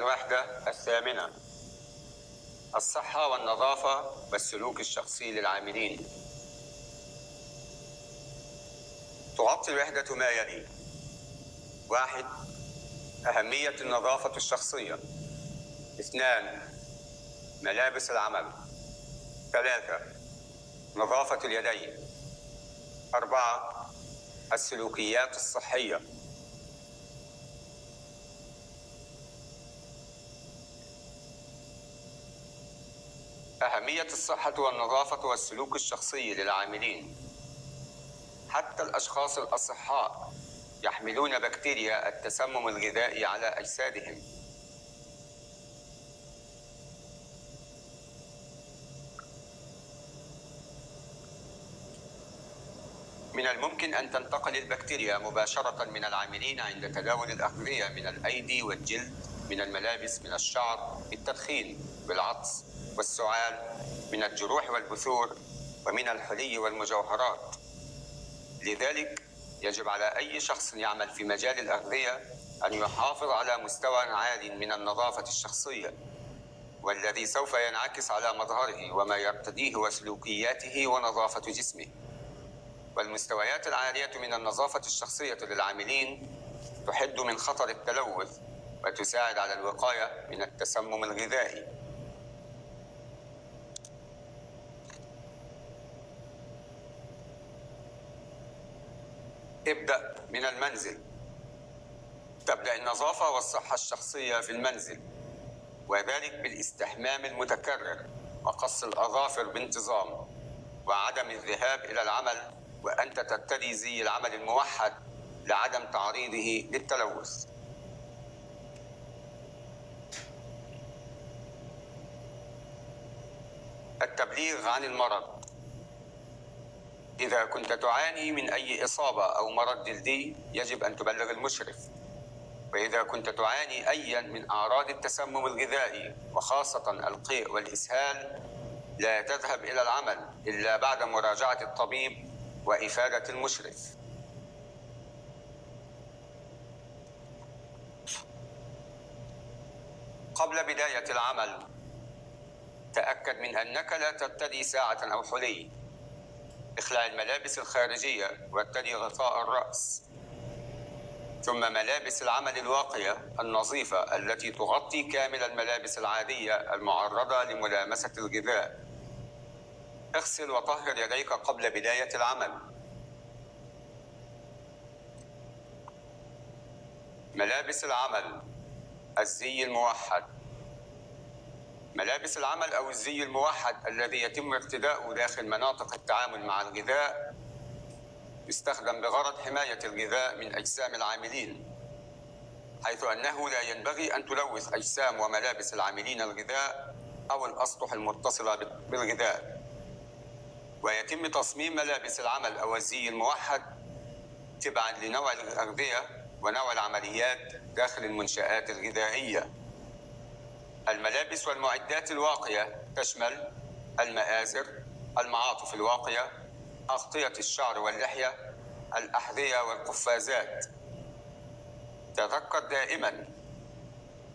الوحدة الثامنة: الصحة والنظافة والسلوك الشخصي للعاملين. تغطي الوحدة ما يلي: 1. أهمية النظافة الشخصية. 2. ملابس العمل. 3. نظافة اليدين. 4. السلوكيات الصحية. أهمية الصحة والنظافة والسلوك الشخصي للعاملين. حتى الأشخاص الأصحاء يحملون بكتيريا التسمم الغذائي على أجسادهم. من الممكن أن تنتقل البكتيريا مباشرة من العاملين عند تداول الأغذية، من الأيدي والجلد، من الملابس، من الشعر، بالتدخين، بالعطس والسعال، من الجروح والبثور، ومن الحلي والمجوهرات. لذلك يجب على أي شخص يعمل في مجال الأغذية أن يحافظ على مستوى عال من النظافة الشخصية، والذي سوف ينعكس على مظهره وما يرتديه وسلوكياته ونظافة جسمه. والمستويات العالية من النظافة الشخصية للعاملين تحد من خطر التلوث وتساعد على الوقاية من التسمم الغذائي. ابدأ من المنزل. تبدأ النظافة والصحة الشخصية في المنزل، وذلك بالاستحمام المتكرر وقص الأظافر بانتظام وعدم الذهاب إلى العمل وأنت ترتدي زي العمل الموحد لعدم تعريضه للتلوث. التبليغ عن المرض. إذا كنت تعاني من أي إصابة أو مرض جلدي يجب أن تبلغ المشرف. وإذا كنت تعاني أيا من أعراض التسمم الغذائي وخاصة القيء والإسهال لا تذهب إلى العمل إلا بعد مراجعة الطبيب وإفادة المشرف. قبل بداية العمل تأكد من أنك لا ترتدي ساعة أو حلي. اخلع الملابس الخارجية وارتدي غطاء الرأس، ثم ملابس العمل الواقية النظيفة التي تغطي كامل الملابس العادية المعرضة لملامسة الغذاء. اغسل وطهر يديك قبل بداية العمل. ملابس العمل. الزي الموحد. ملابس العمل أو الزي الموحد الذي يتم ارتداؤه داخل مناطق التعامل مع الغذاء يستخدم بغرض حماية الغذاء من أجسام العاملين، حيث أنه لا ينبغي أن تلوث أجسام وملابس العاملين الغذاء أو الأسطح المتصلة بالغذاء. ويتم تصميم ملابس العمل أو الزي الموحد تبعاً لنوع الأغذية ونوع العمليات داخل المنشآت الغذائية. الملابس والمعدات الواقية تشمل المآزر، المعاطف الواقية، أغطية الشعر واللحية، الأحذية والقفازات. تذكر دائماً: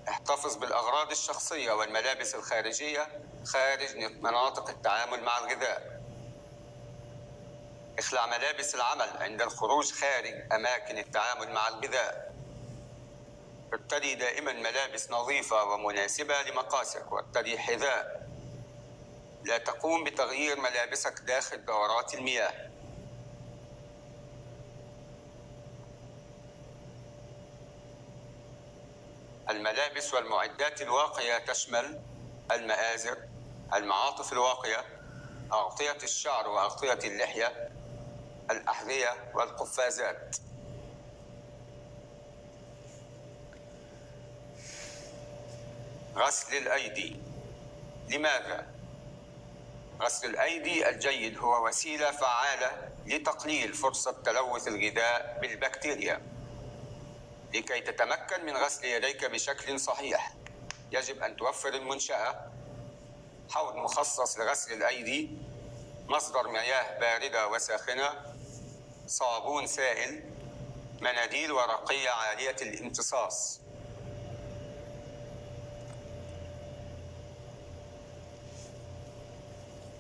احتفظ بالأغراض الشخصية والملابس الخارجية خارج مناطق التعامل مع الغذاء. اخلع ملابس العمل عند الخروج خارج أماكن التعامل مع الغذاء. ارتدي دائما ملابس نظيفة ومناسبة لمقاسك، وارتدي حذاء. لا تقوم بتغيير ملابسك داخل دورات المياه. الملابس والمعدات الواقية تشمل المآزر، المعاطف الواقية، أغطية الشعر وأغطية اللحية، الأحذية والقفازات. غسل الأيدي. لماذا؟ غسل الأيدي الجيد هو وسيلة فعالة لتقليل فرصة تلوث الغذاء بالبكتيريا. لكي تتمكن من غسل يديك بشكل صحيح يجب أن توفر المنشأة حوض مخصص لغسل الأيدي، مصدر مياه باردة وساخنة، صابون سائل، مناديل ورقية عالية الامتصاص.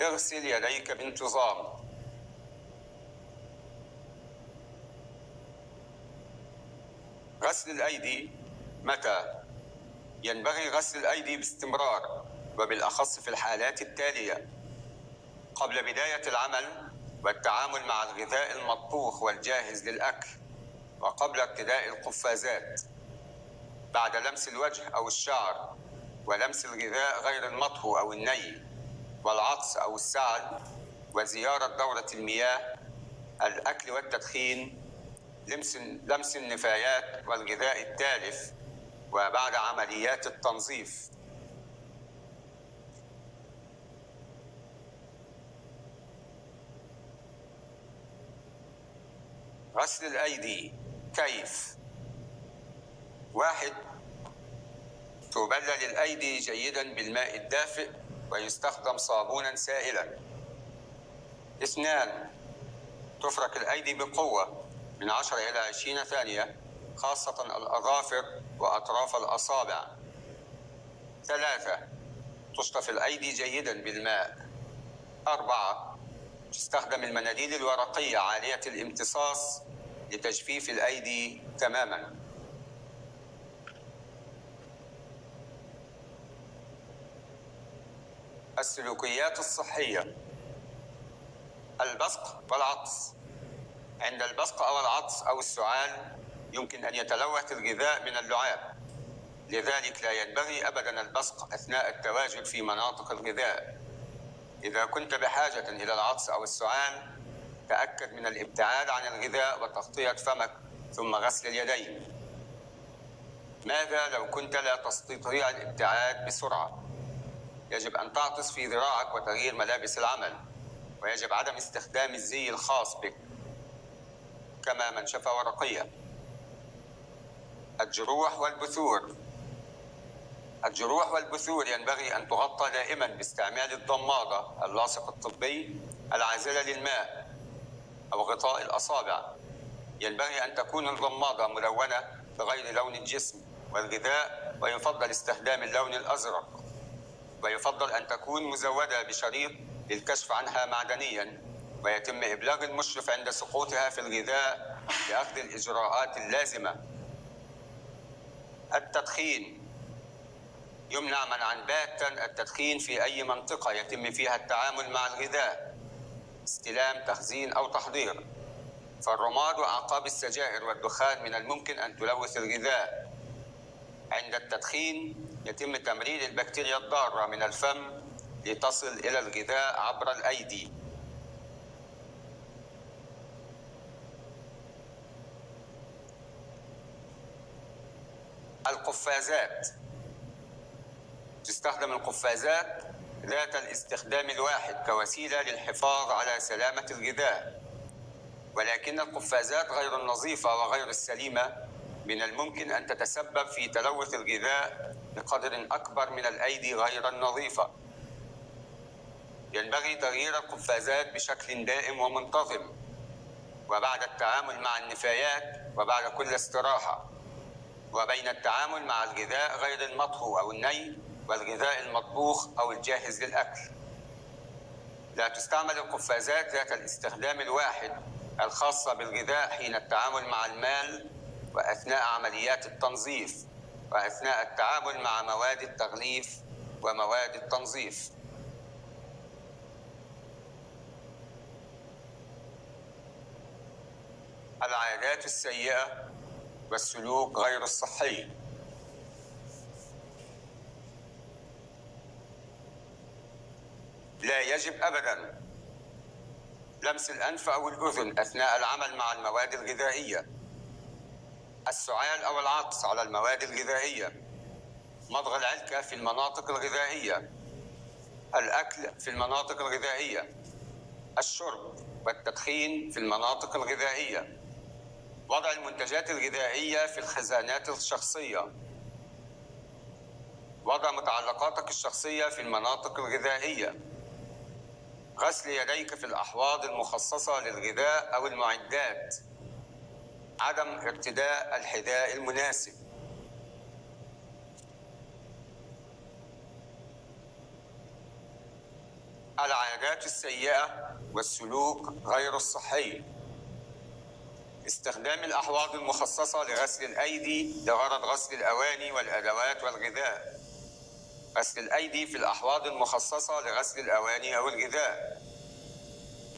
اغسل يديك بانتظام. غسل الأيدي متى؟ ينبغي غسل الأيدي باستمرار، وبالأخص في الحالات التالية: قبل بداية العمل والتعامل مع الغذاء المطبوخ والجاهز للأكل، وقبل ارتداء القفازات، بعد لمس الوجه أو الشعر ولمس الغذاء غير المطهو أو الني، والعطس أو السعل، وزيارة دورة المياه، الأكل والتدخين، لمس النفايات والغذاء التالف، وبعد عمليات التنظيف. غسل الأيدي كيف؟ 1. تبلل الأيدي جيدا بالماء الدافئ ويستخدم صابونا سائلا. 2. تفرك الأيدي بقوة من 10 إلى 20 ثانية، خاصة الأظافر وأطراف الأصابع. 3. تشطف الأيدي جيدا بالماء. 4. تستخدم المناديل الورقية عالية الامتصاص لتجفيف الأيدي تماما. السلوكيات الصحية: البصق والعطس. عند البصق أو العطس أو السعال يمكن أن يتلوث الغذاء من اللعاب، لذلك لا ينبغي أبدا البصق أثناء التواجد في مناطق الغذاء. إذا كنت بحاجة إلى العطس أو السعال، تأكد من الابتعاد عن الغذاء وتغطية فمك ثم غسل اليدين. ماذا لو كنت لا تستطيع الابتعاد بسرعة؟ يجب أن تعطس في ذراعك وتغيير ملابس العمل، ويجب عدم استخدام الزي الخاص بك كما منشفة ورقية. الجروح والبثور. الجروح والبثور ينبغي أن تغطى دائما باستعمال الضمادة، اللاصق الطبي، العازلة للماء، أو غطاء الأصابع. ينبغي أن تكون الضمادة ملونة بغير لون الجسم والغذاء، ويفضل استخدام اللون الأزرق، ويفضل أن تكون مزودة بشريط للكشف عنها معدنيا، ويتم إبلاغ المشرف عند سقوطها في الغذاء لأخذ الإجراءات اللازمة. التدخين: يمنع منعا باتا التدخين في أي منطقة يتم فيها التعامل مع الغذاء: استلام، تخزين أو تحضير. فالرماد وأعقاب السجائر والدخان من الممكن أن تلوث الغذاء. عند التدخين يتم تمرير البكتيريا الضارة من الفم لتصل إلى الغذاء عبر الأيدي. القفازات: تستخدم القفازات ذات الاستخدام الواحد كوسيلة للحفاظ على سلامة الغذاء، ولكن القفازات غير النظيفة وغير السليمة من الممكن أن تتسبب في تلوث الغذاء بقدر أكبر من الأيدي غير النظيفة. ينبغي تغيير القفازات بشكل دائم ومنتظم، وبعد التعامل مع النفايات وبعد كل استراحة، وبين التعامل مع الغذاء غير المطهو أو الني والغذاء المطبوخ أو الجاهز للأكل. لا تستعمل القفازات ذات الاستخدام الواحد الخاصة بالغذاء حين التعامل مع المال وأثناء عمليات التنظيف وأثناء التعامل مع مواد التغليف ومواد التنظيف. العادات السيئة والسلوك غير الصحي. لا يجب أبداً لمس الأنف أو الأذن أثناء العمل مع المواد الغذائية، السعال أو العطس على المواد الغذائية، مضغ العلكة في المناطق الغذائية، الأكل في المناطق الغذائية، الشرب والتدخين في المناطق الغذائية، وضع المنتجات الغذائية في الخزانات الشخصية، وضع متعلقاتك الشخصية في المناطق الغذائية، غسل يديك في الأحواض المخصصة للغذاء أو المعدات، عدم ارتداء الحذاء المناسب. العادات السيئة والسلوك غير الصحي. استخدام الأحواض المخصصة لغسل الأيدي لغرض غسل الأواني والأدوات والغذاء. غسل الأيدي في الأحواض المخصصة لغسل الأواني أو الغذاء.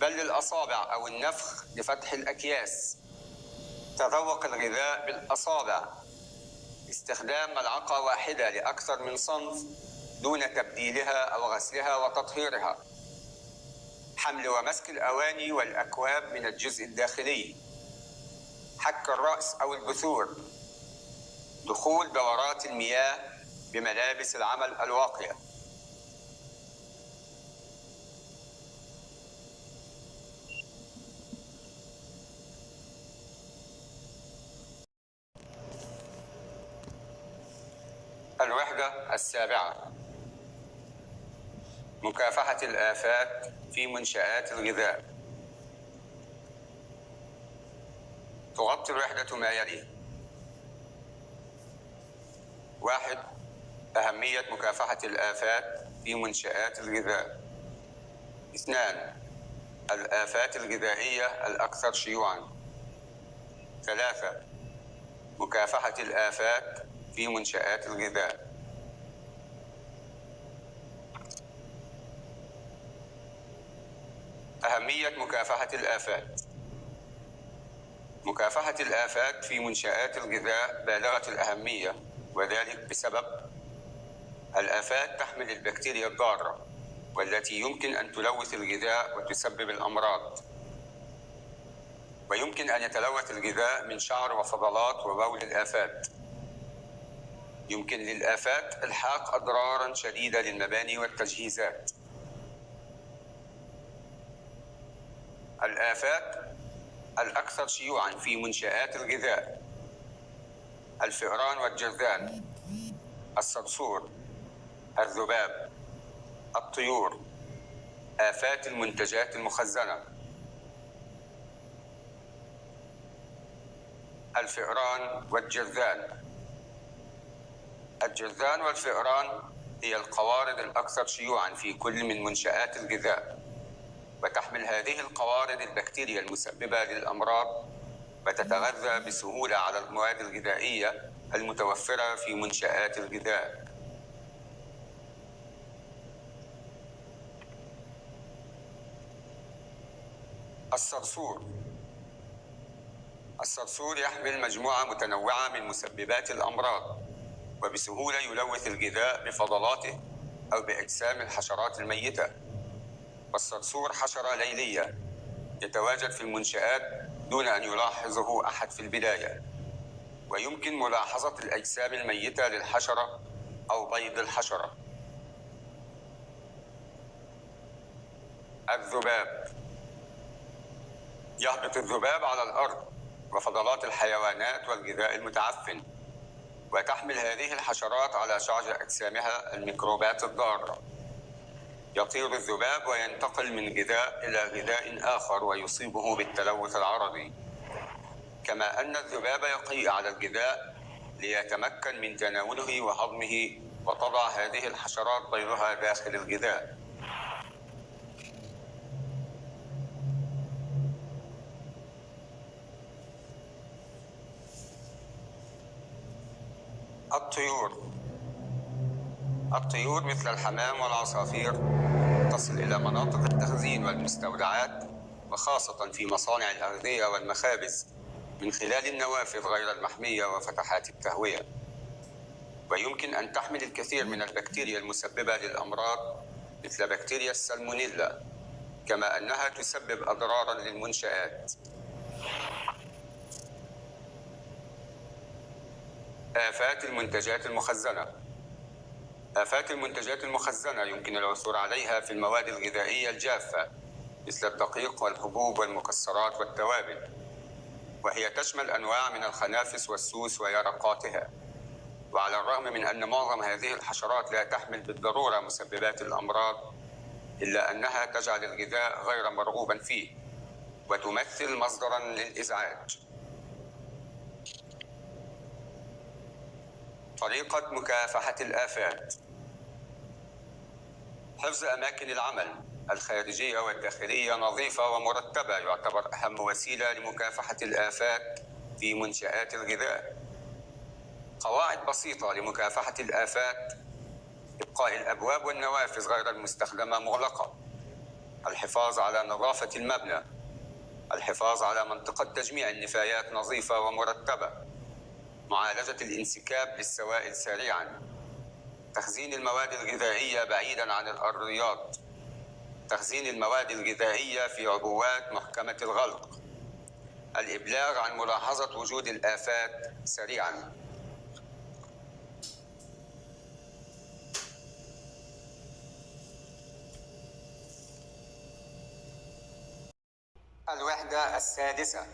بل الأصابع أو النفخ لفتح الأكياس. تذوق الغذاء بالأصابع. استخدام ملعقة واحدة لأكثر من صنف دون تبديلها أو غسلها وتطهيرها. حمل ومسك الأواني والأكواب من الجزء الداخلي. حك الرأس أو البثور. دخول دورات المياه بملابس العمل الواقية. الوحدة السابعة: مكافحة الآفات في منشآت الغذاء. تغطي الوحدة ما يلي: 1. أهمية مكافحة الآفات في منشآت الغذاء. 2. الآفات الغذائية الأكثر شيوعاً. 3. مكافحة الآفات في منشآت الغذاء. أهمية مكافحة الآفات. مكافحة الآفات في منشآت الغذاء بالغة الأهمية، وذلك بسبب: الآفات تحمل البكتيريا الضارة والتي يمكن أن تلوث الغذاء وتسبب الأمراض. ويمكن أن يتلوث الغذاء من شعر وفضلات وبول الآفات. يمكن للآفات إلحاق أضراراً شديدة للمباني والتجهيزات. الآفات الأكثر شيوعاً في منشآت الغذاء: الفئران والجرذان، الصرصور، الذباب، الطيور. آفات المنتجات المخزنة: الفئران والجرذان. الجرذان والفئران هي القوارض الأكثر شيوعاً في كل من منشآت الغذاء، وتحمل هذه القوارض البكتيريا المسببة للأمراض، وتتغذى بسهولة على المواد الغذائية المتوفرة في منشآت الغذاء. الصرصور. الصرصور يحمل مجموعة متنوعة من مسببات الأمراض، وبسهولة يلوث الغذاء بفضلاته أو بأجسام الحشرات الميتة. والصرصور حشرة ليلية يتواجد في المنشآت دون أن يلاحظه أحد في البداية، ويمكن ملاحظة الأجسام الميتة للحشرة أو بيض الحشرة. الذباب. يهبط الذباب على الأرض وفضلات الحيوانات والغذاء المتعفن، وتحمل هذه الحشرات على شعر أجسامها الميكروبات الضارة. يطير الذباب وينتقل من غذاء إلى غذاء آخر ويصيبه بالتلوث العرضي. كما أن الذباب يقيء على الغذاء ليتمكن من تناوله وهضمه، وتضع هذه الحشرات بيضها داخل الغذاء. الطيور مثل الحمام والعصافير تصل إلى مناطق التخزين والمستودعات، وخاصة في مصانع الأغذية والمخابز، من خلال النوافذ غير المحمية وفتحات التهوية. ويمكن أن تحمل الكثير من البكتيريا المسببة للأمراض مثل بكتيريا السالمونيلا، كما أنها تسبب أضراراً للمنشآت. آفات المنتجات المخزنة. آفات المنتجات المخزنة يمكن العثور عليها في المواد الغذائية الجافة مثل الدقيق والحبوب والمكسرات والتوابل، وهي تشمل أنواع من الخنافس والسوس ويرقاتها. وعلى الرغم من أن معظم هذه الحشرات لا تحمل بالضرورة مسببات الأمراض، إلا أنها تجعل الغذاء غير مرغوبا فيه وتمثل مصدرا للإزعاج. طريقة مكافحة الآفات: حفظ أماكن العمل الخارجية والداخلية نظيفة ومرتبة يعتبر أهم وسيلة لمكافحة الآفات في منشآت الغذاء. قواعد بسيطة لمكافحة الآفات: إبقاء الأبواب والنوافذ غير المستخدمة مغلقة، الحفاظ على نظافة المبنى، الحفاظ على منطقة تجميع النفايات نظيفة ومرتبة، معالجة الانسكاب للسوائل سريعاً، تخزين المواد الغذائية بعيداً عن الأرضيات، تخزين المواد الغذائية في عبوات محكمة الغلق، الإبلاغ عن ملاحظة وجود الآفات سريعاً. الوحدة السادسة: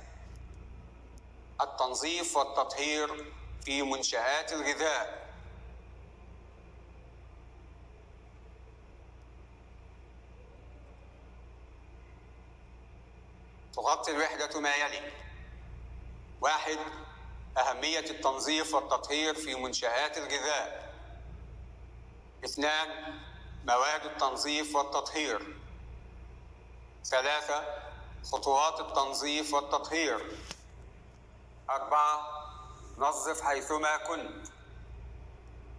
التنظيف والتطهير في منشآت الغذاء. تغطي الوحدة ما يلي: 1. أهمية التنظيف والتطهير في منشآت الغذاء. 2. مواد التنظيف والتطهير. 3. خطوات التنظيف والتطهير. 4. نظف حيثما كنت.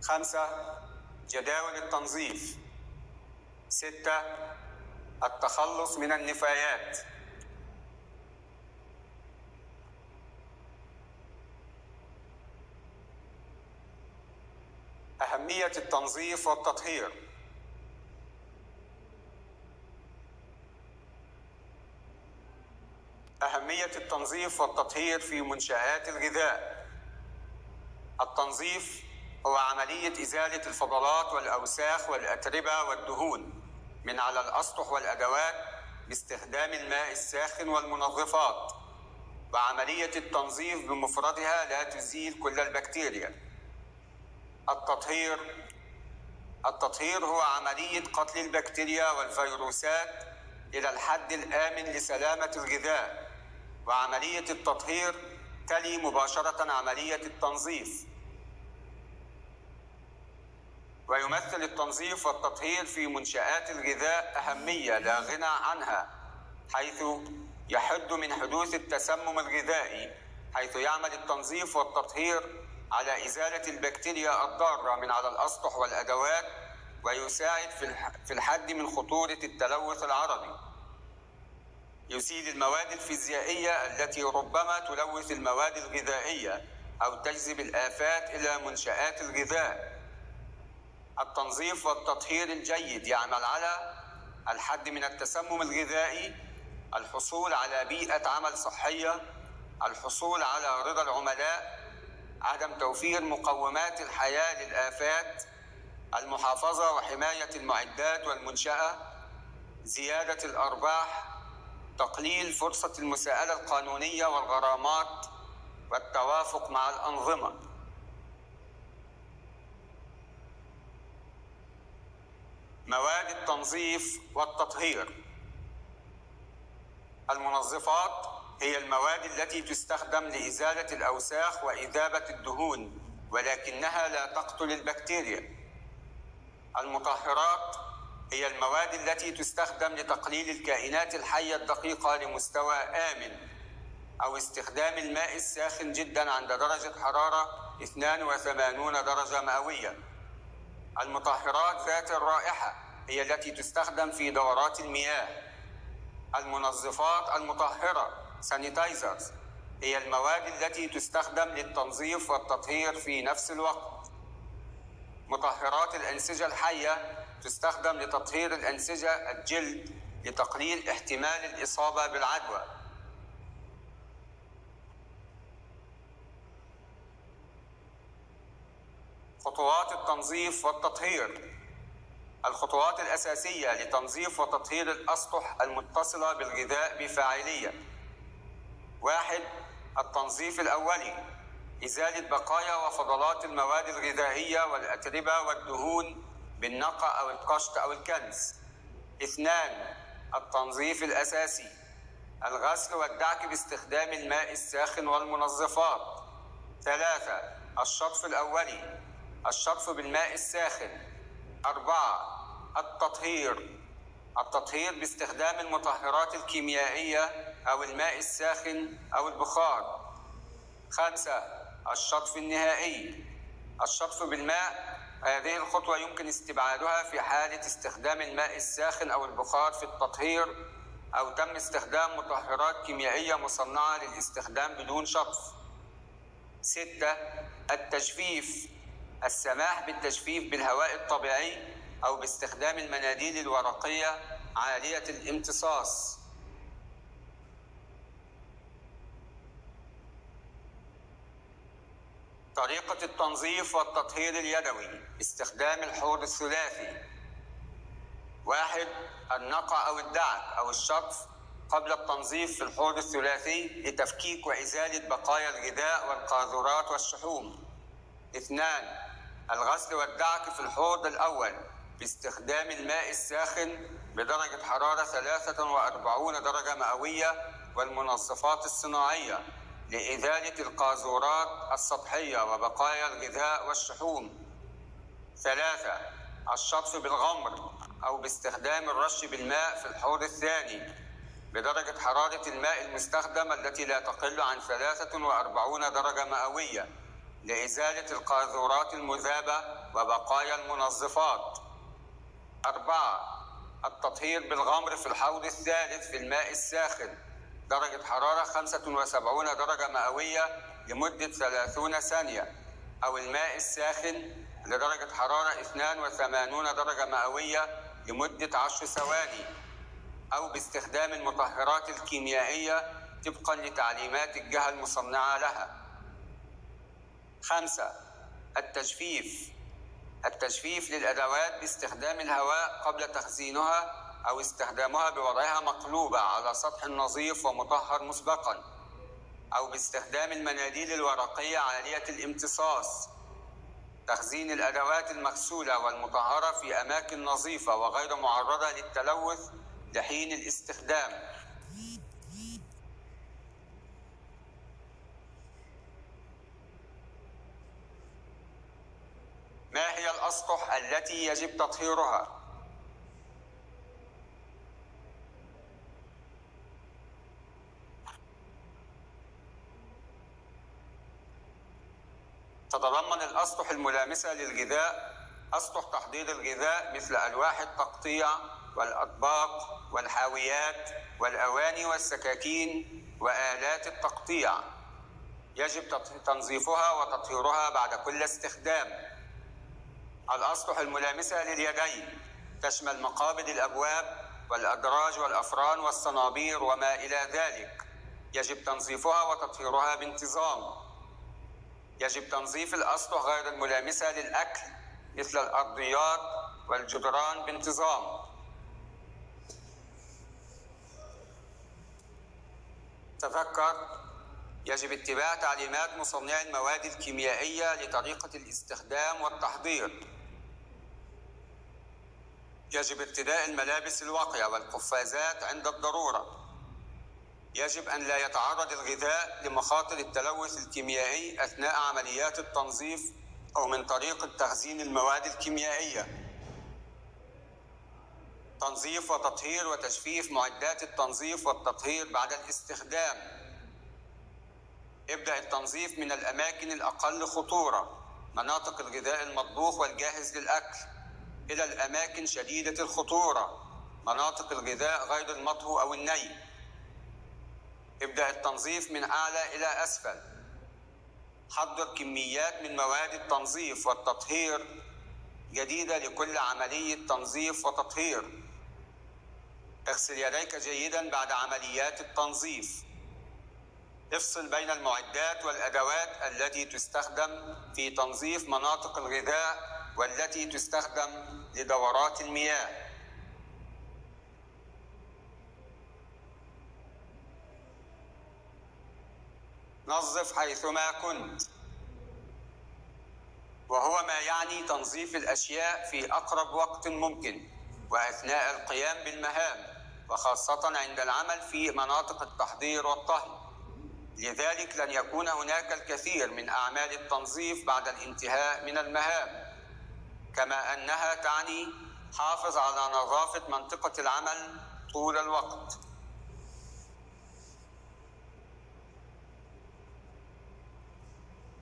5. جداول التنظيف. 6. التخلص من النفايات. أهمية التنظيف والتطهير: أهمية التنظيف والتطهير في منشآت الغذاء. التنظيف هو عملية إزالة الفضلات والأوساخ والأتربة والدهون من على الأسطح والأدوات باستخدام الماء الساخن والمنظفات، وعملية التنظيف بمفردها لا تزيل كل البكتيريا. التطهير هو عملية قتل البكتيريا والفيروسات إلى الحد الآمن لسلامة الغذاء، وعملية التطهير تلي مباشرة عملية التنظيف. ويمثل التنظيف والتطهير في منشآت الغذاء أهمية لا غنى عنها، حيث يحد من حدوث التسمم الغذائي، حيث يعمل التنظيف والتطهير على إزالة البكتيريا الضارة من على الأسطح والأدوات، ويساعد في الحد من خطورة التلوث العرضي. يزيل المواد الفيزيائية التي ربما تلوث المواد الغذائية أو تجذب الآفات إلى منشآت الغذاء. التنظيف والتطهير الجيد يعمل على الحد من التسمم الغذائي، الحصول على بيئة عمل صحية، الحصول على رضا العملاء، عدم توفير مقومات الحياة للآفات، المحافظة وحماية المعدات والمنشأة، زيادة الأرباح، تقليل فرصة المساءلة القانونية والغرامات، والتوافق مع الأنظمة. مواد التنظيف والتطهير. المنظفات هي المواد التي تستخدم لإزالة الأوساخ وإذابة الدهون، ولكنها لا تقتل البكتيريا. المطهرات هي المواد التي تستخدم لتقليل الكائنات الحية الدقيقة لمستوى آمن، أو استخدام الماء الساخن جدا عند درجة حرارة 82 درجة مئوية. المطهرات ذات الرائحة هي التي تستخدم في دورات المياه. المنظفات المطهرة sanitizers هي المواد التي تستخدم للتنظيف والتطهير في نفس الوقت. مطهرات الأنسجة الحية تستخدم لتطهير الأنسجة الجلد لتقليل احتمال الإصابة بالعدوى. خطوات التنظيف والتطهير. الخطوات الأساسية لتنظيف وتطهير الأسطح المتصلة بالغذاء بفاعلية: 1. التنظيف الأولي، إزالة بقايا وفضلات المواد الغذائية والأتربة والدهون بالنقع أو القشط أو الكنس. 2. التنظيف الأساسي، الغسل والدعك باستخدام الماء الساخن والمنظفات. 3. الشطف الأولي، الشطف بالماء الساخن. 4. التطهير باستخدام المطهرات الكيميائية أو الماء الساخن أو البخار. 5. الشطف النهائي. الشطف بالماء، هذه الخطوة يمكن استبعادها في حالة استخدام الماء الساخن أو البخار في التطهير، أو تم استخدام مطهرات كيميائية مصنعة للاستخدام بدون شطف. 6. التجفيف. السماح بالتجفيف بالهواء الطبيعي أو باستخدام المناديل الورقية عالية الامتصاص. طريقة التنظيف والتطهير اليدوي باستخدام الحوض الثلاثي. 1. النقع أو الدعك أو الشطف قبل التنظيف في الحوض الثلاثي لتفكيك وإزالة بقايا الغذاء والقاذورات والشحوم. 2. الغسل والدعك في الحوض الأول باستخدام الماء الساخن بدرجة حرارة 43 درجة مئوية والمنظفات الصناعية لإزالة القاذورات السطحية وبقايا الغذاء والشحوم. 3. الشطف بالغمر أو باستخدام الرش بالماء في الحوض الثاني بدرجة حرارة الماء المستخدم التي لا تقل عن 43 درجة مئوية لإزالة القاذورات المذابة وبقايا المنظفات. 4. التطهير بالغمر في الحوض الثالث في الماء الساخن درجة حرارة 75 درجة مئوية لمدة 30 ثانية، أو الماء الساخن لدرجة حرارة 82 درجة مئوية لمدة 10 ثواني، أو باستخدام المطهرات الكيميائية طبقاً لتعليمات الجهة المصنعة لها. 5. التجفيف للأدوات باستخدام الهواء قبل تخزينها أو استخدامها بوضعها مقلوبة على سطح نظيف ومطهر مسبقاً، أو باستخدام المناديل الورقية عالية الامتصاص. تخزين الأدوات المغسولة والمطهرة في أماكن نظيفة وغير معرضة للتلوث لحين الاستخدام. ما هي الأسطح التي يجب تطهيرها؟ تتضمن الأسطح الملامسة للغذاء أسطح تحضير الغذاء مثل ألواح التقطيع والأطباق والحاويات والأواني والسكاكين وآلات التقطيع، يجب تنظيفها وتطهيرها بعد كل استخدام. الأسطح الملامسة لليدين تشمل مقابض الأبواب والأدراج والأفران والصنابير وما إلى ذلك، يجب تنظيفها وتطهيرها بانتظام. يجب تنظيف الأسطح غير الملامسة للأكل مثل الأرضيات والجدران بانتظام. تذكر، يجب اتباع تعليمات مصنعي المواد الكيميائية لطريقة الاستخدام والتحضير. يجب ارتداء الملابس الواقية والقفازات عند الضرورة. يجب أن لا يتعرض الغذاء لمخاطر التلوث الكيميائي أثناء عمليات التنظيف أو من طريقة تخزين المواد الكيميائية. تنظيف وتطهير وتجفيف معدات التنظيف والتطهير بعد الاستخدام. ابدأ التنظيف من الأماكن الأقل خطورة، مناطق الغذاء المطبوخ والجاهز للأكل، إلى الأماكن شديدة الخطورة، مناطق الغذاء غير المطهو أو الني. ابدأ التنظيف من أعلى إلى أسفل. حضر كميات من مواد التنظيف والتطهير جديدة لكل عملية تنظيف وتطهير. اغسل يديك جيداً بعد عمليات التنظيف. افصل بين المعدات والأدوات التي تستخدم في تنظيف مناطق الغذاء والتي تستخدم لدورات المياه. نظف حيثما كنت، وهو ما يعني تنظيف الأشياء في أقرب وقت ممكن وأثناء القيام بالمهام، وخاصة عند العمل في مناطق التحضير والطهي. لذلك لن يكون هناك الكثير من أعمال التنظيف بعد الانتهاء من المهام، كما أنها تعني حافظ على نظافة منطقة العمل طول الوقت.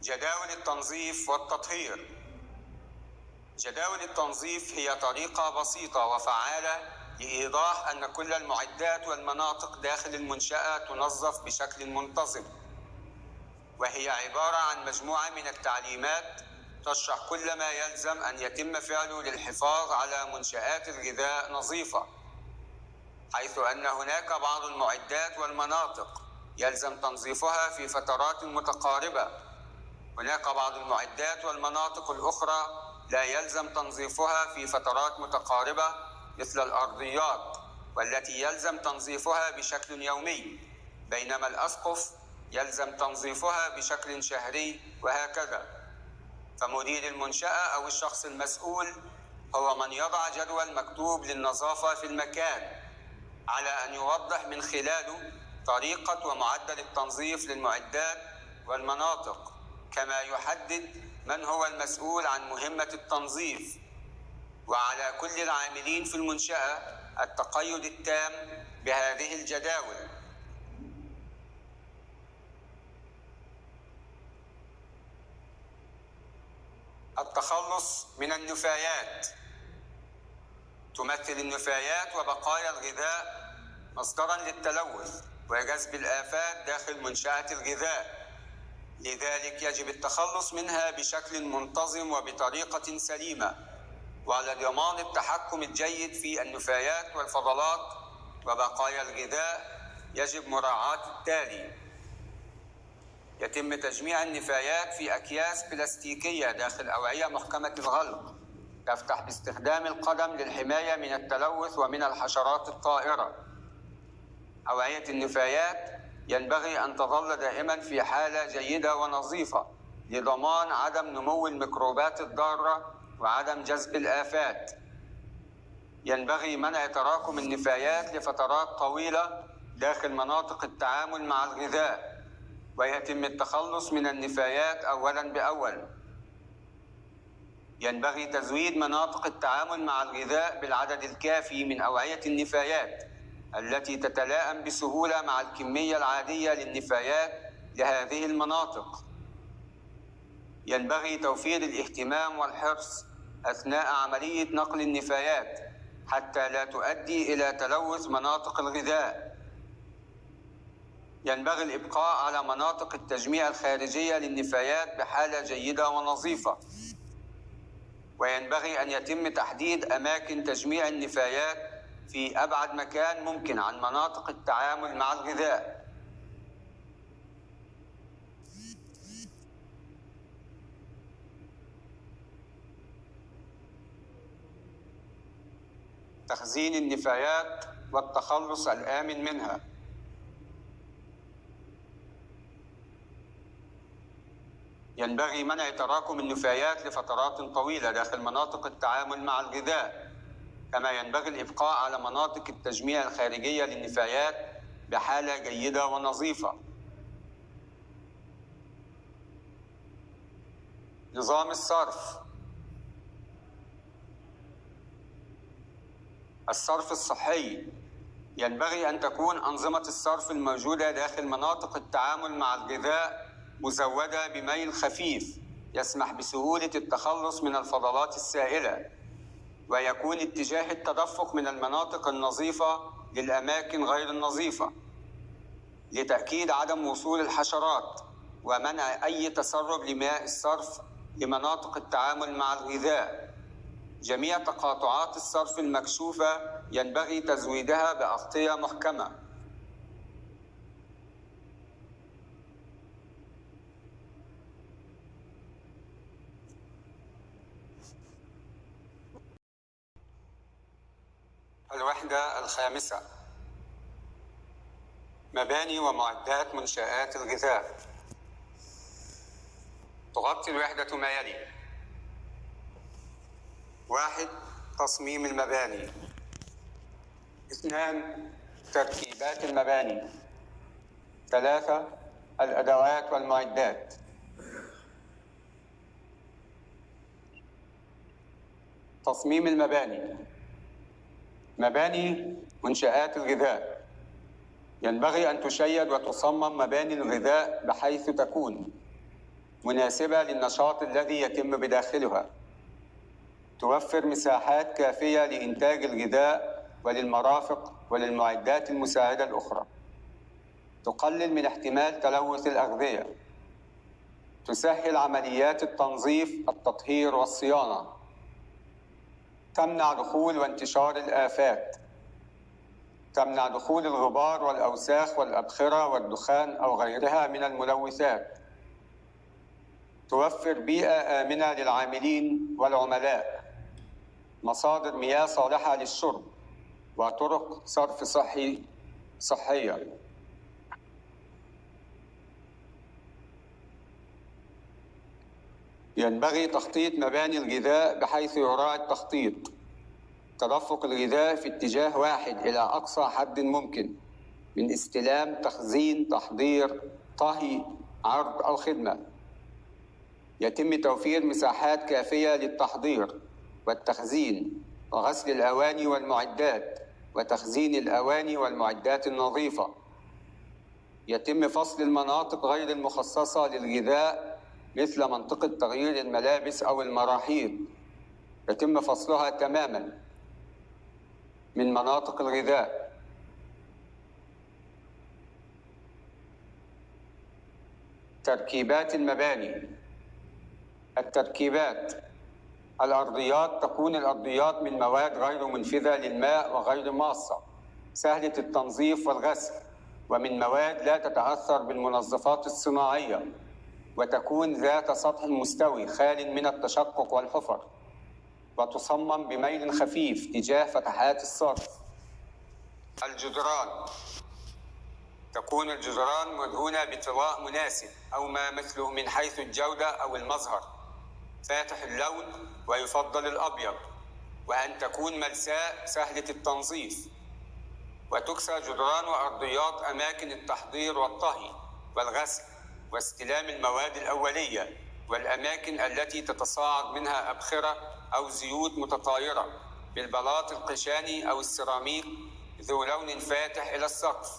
جداول التنظيف والتطهير. جداول التنظيف هي طريقة بسيطة وفعالة لإيضاح أن كل المعدات والمناطق داخل المنشأة تنظف بشكل منتظم، وهي عبارة عن مجموعة من التعليمات تشرح كل ما يلزم أن يتم فعله للحفاظ على منشآت الغذاء نظيفة، حيث أن هناك بعض المعدات والمناطق يلزم تنظيفها في فترات متقاربة. هناك بعض المعدات والمناطق الأخرى لا يلزم تنظيفها في فترات متقاربة، مثل الأرضيات، والتي يلزم تنظيفها بشكل يومي، بينما الأسقف يلزم تنظيفها بشكل شهري، وهكذا. فمدير المنشأة أو الشخص المسؤول هو من يضع جدول مكتوب للنظافة في المكان، على أن يوضح من خلاله طريقة ومعدل التنظيف للمعدات والمناطق، كما يحدد من هو المسؤول عن مهمة التنظيف. وعلى كل العاملين في المنشأة التقيد التام بهذه الجداول. التخلص من النفايات. تمثل النفايات وبقايا الغذاء مصدراً للتلوث وجذب الآفات داخل منشأة الغذاء، لذلك يجب التخلص منها بشكل منتظم وبطريقة سليمة، وعلى ضمان التحكم الجيد في النفايات والفضلات وبقايا الغذاء يجب مراعاة التالي: يتم تجميع النفايات في أكياس بلاستيكية داخل أوعية محكمة الغلق تفتح باستخدام القدم للحماية من التلوث ومن الحشرات الطائرة. أوعية النفايات ينبغي أن تظل دائما في حالة جيدة ونظيفة لضمان عدم نمو الميكروبات الضارة وعدم جذب الآفات. ينبغي منع تراكم النفايات لفترات طويلة داخل مناطق التعامل مع الغذاء، ويتم التخلص من النفايات أولاً بأول. ينبغي تزويد مناطق التعامل مع الغذاء بالعدد الكافي من أوعية النفايات التي تتلائم بسهولة مع الكمية العادية للنفايات لهذه المناطق. ينبغي توفير الاهتمام والحرص أثناء عملية نقل النفايات حتى لا تؤدي إلى تلوث مناطق الغذاء. ينبغي الإبقاء على مناطق التجميع الخارجية للنفايات بحالة جيدة ونظيفة، وينبغي أن يتم تحديد أماكن تجميع النفايات في أبعد مكان ممكن عن مناطق التعامل مع الغذاء. تخزين النفايات والتخلص الآمن منها. ينبغي منع تراكم النفايات لفترات طويلة داخل مناطق التعامل مع الغذاء، كما ينبغي الإبقاء على مناطق التجميع الخارجية للنفايات بحالة جيدة ونظيفة. نظام الصرف. الصرف الصحي. ينبغي أن تكون أنظمة الصرف الموجودة داخل مناطق التعامل مع الغذاء مزودة بميل خفيف يسمح بسهولة التخلص من الفضلات السائلة، ويكون اتجاه التدفق من المناطق النظيفة للأماكن غير النظيفة لتأكيد عدم وصول الحشرات ومنع أي تسرب لماء الصرف لمناطق التعامل مع الغذاء. جميع تقاطعات الصرف المكشوفة ينبغي تزويدها بأغطية محكمة. الوحدة الخامسة: مباني ومعدات منشآت الغذاء. تغطي الوحدة ما يلي: 1. تصميم المباني. 2. تركيبات المباني. 3. الأدوات والمعدات. تصميم المباني. مباني منشآت الغذاء: ينبغي أن تشيد وتصمم مباني الغذاء بحيث تكون مناسبة للنشاط الذي يتم بداخلها، توفر مساحات كافية لإنتاج الغذاء وللمرافق وللمعدات المساعدة الأخرى، تقلل من احتمال تلوث الأغذية، تسهل عمليات التنظيف، التطهير والصيانة، تمنع دخول وانتشار الآفات، تمنع دخول الغبار والأوساخ والأبخرة والدخان أو غيرها من الملوثات، توفر بيئة آمنة للعاملين والعملاء، مصادر مياه صالحة للشرب، وطرق صرف صحية. ينبغي تخطيط مباني الغذاء بحيث يراعي التخطيط تدفق الغذاء في اتجاه واحد إلى أقصى حد ممكن من استلام، تخزين، تحضير، طهي، عرض أو خدمة. يتم توفير مساحات كافية للتحضير والتخزين وغسل الأواني والمعدات وتخزين الأواني والمعدات النظيفة. يتم فصل المناطق غير المخصصة للغذاء مثل منطقة تغيير الملابس أو المراحيض، يتم فصلها تماماً من مناطق الغذاء. تركيبات المباني: التركيبات: الأرضيات: تكون الأرضيات من مواد غير منفذة للماء وغير ماصة، سهلة التنظيف والغسل، ومن مواد لا تتأثر بالمنظفات الصناعية، وتكون ذات سطح مستوي خال من التشقق والحفر، وتصمم بميل خفيف تجاه فتحات الصرف. الجدران: تكون الجدران مدهونة بطلاء مناسب أو ما مثله من حيث الجودة أو المظهر، فاتح اللون ويفضل الأبيض، وأن تكون ملساء سهلة التنظيف، وتكسى جدران وأرضيات أماكن التحضير والطهي والغسل واستلام المواد الأولية، والأماكن التي تتصاعد منها أبخرة أو زيوت متطايرة، بالبلاط القشاني أو السيراميك ذو لون فاتح إلى السقف.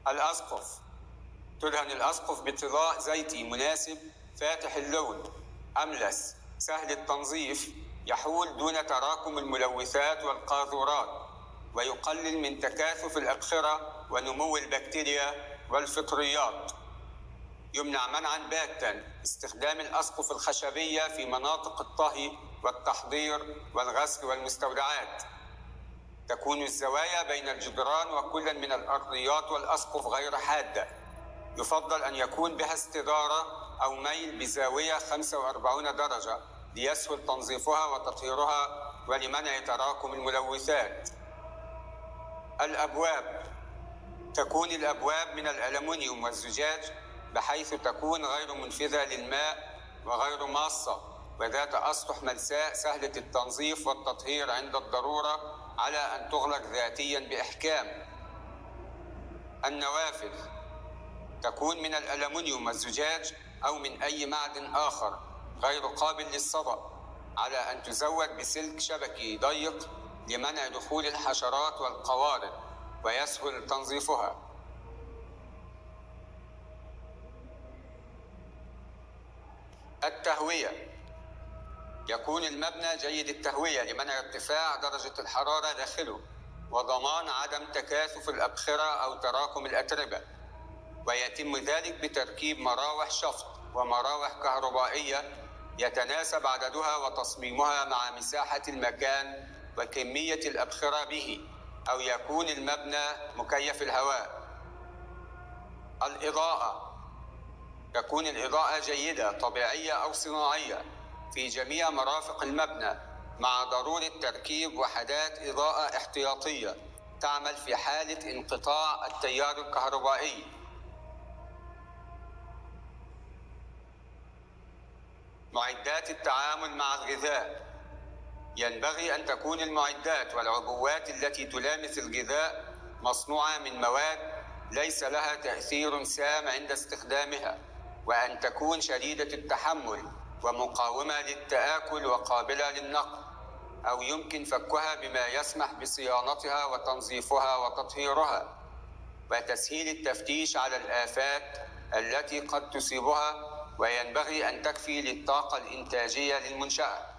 الأسقف: تدهن الأسقف بطلاء زيتي مناسب فاتح اللون، أملس، سهل التنظيف، يحول دون تراكم الملوثات والقاذورات، ويقلل من تكاثف الأبخرة ونمو البكتيريا والفطريات. يمنع منعاً باتا استخدام الأسقف الخشبية في مناطق الطهي والتحضير والغسل والمستودعات. تكون الزوايا بين الجدران وكل من الأرضيات والأسقف غير حادة، يفضل أن يكون بها استدارة أو ميل بزاوية 45 درجة ليسهل تنظيفها وتطهيرها ولمنع تراكم الملوثات. الأبواب: تكون الأبواب من الألمنيوم والزجاج بحيث تكون غير منفذة للماء وغير ماصة، وذات أسطح ملساء سهلة التنظيف والتطهير عند الضرورة على أن تغلق ذاتياً بإحكام. النوافذ: تكون من الألمنيوم والزجاج أو من أي معدن آخر غير قابل للصدأ، على أن تزود بسلك شبكي ضيق لمنع دخول الحشرات والقوارض ويسهل تنظيفها. التهوية: يكون المبنى جيد التهوية لمنع ارتفاع درجة الحرارة داخله وضمان عدم تكاثف الأبخرة أو تراكم الأتربة، ويتم ذلك بتركيب مراوح شفط ومراوح كهربائية يتناسب عددها وتصميمها مع مساحة المكان وكمية الأبخرة به، أو يكون المبنى مكيف الهواء. الإضاءة: تكون الإضاءة جيدة طبيعية أو صناعية في جميع مرافق المبنى، مع ضرورة تركيب وحدات إضاءة احتياطية تعمل في حالة انقطاع التيار الكهربائي. معدات التعامل مع الغذاء: ينبغي أن تكون المعدات والعبوات التي تلامس الغذاء مصنوعة من مواد ليس لها تأثير سام عند استخدامها، وأن تكون شديدة التحمل ومقاومة للتآكل وقابلة للنقل، أو يمكن فكها بما يسمح بصيانتها وتنظيفها وتطهيرها وتسهيل التفتيش على الآفات التي قد تصيبها، وينبغي أن تكفي للطاقة الإنتاجية للمنشأة.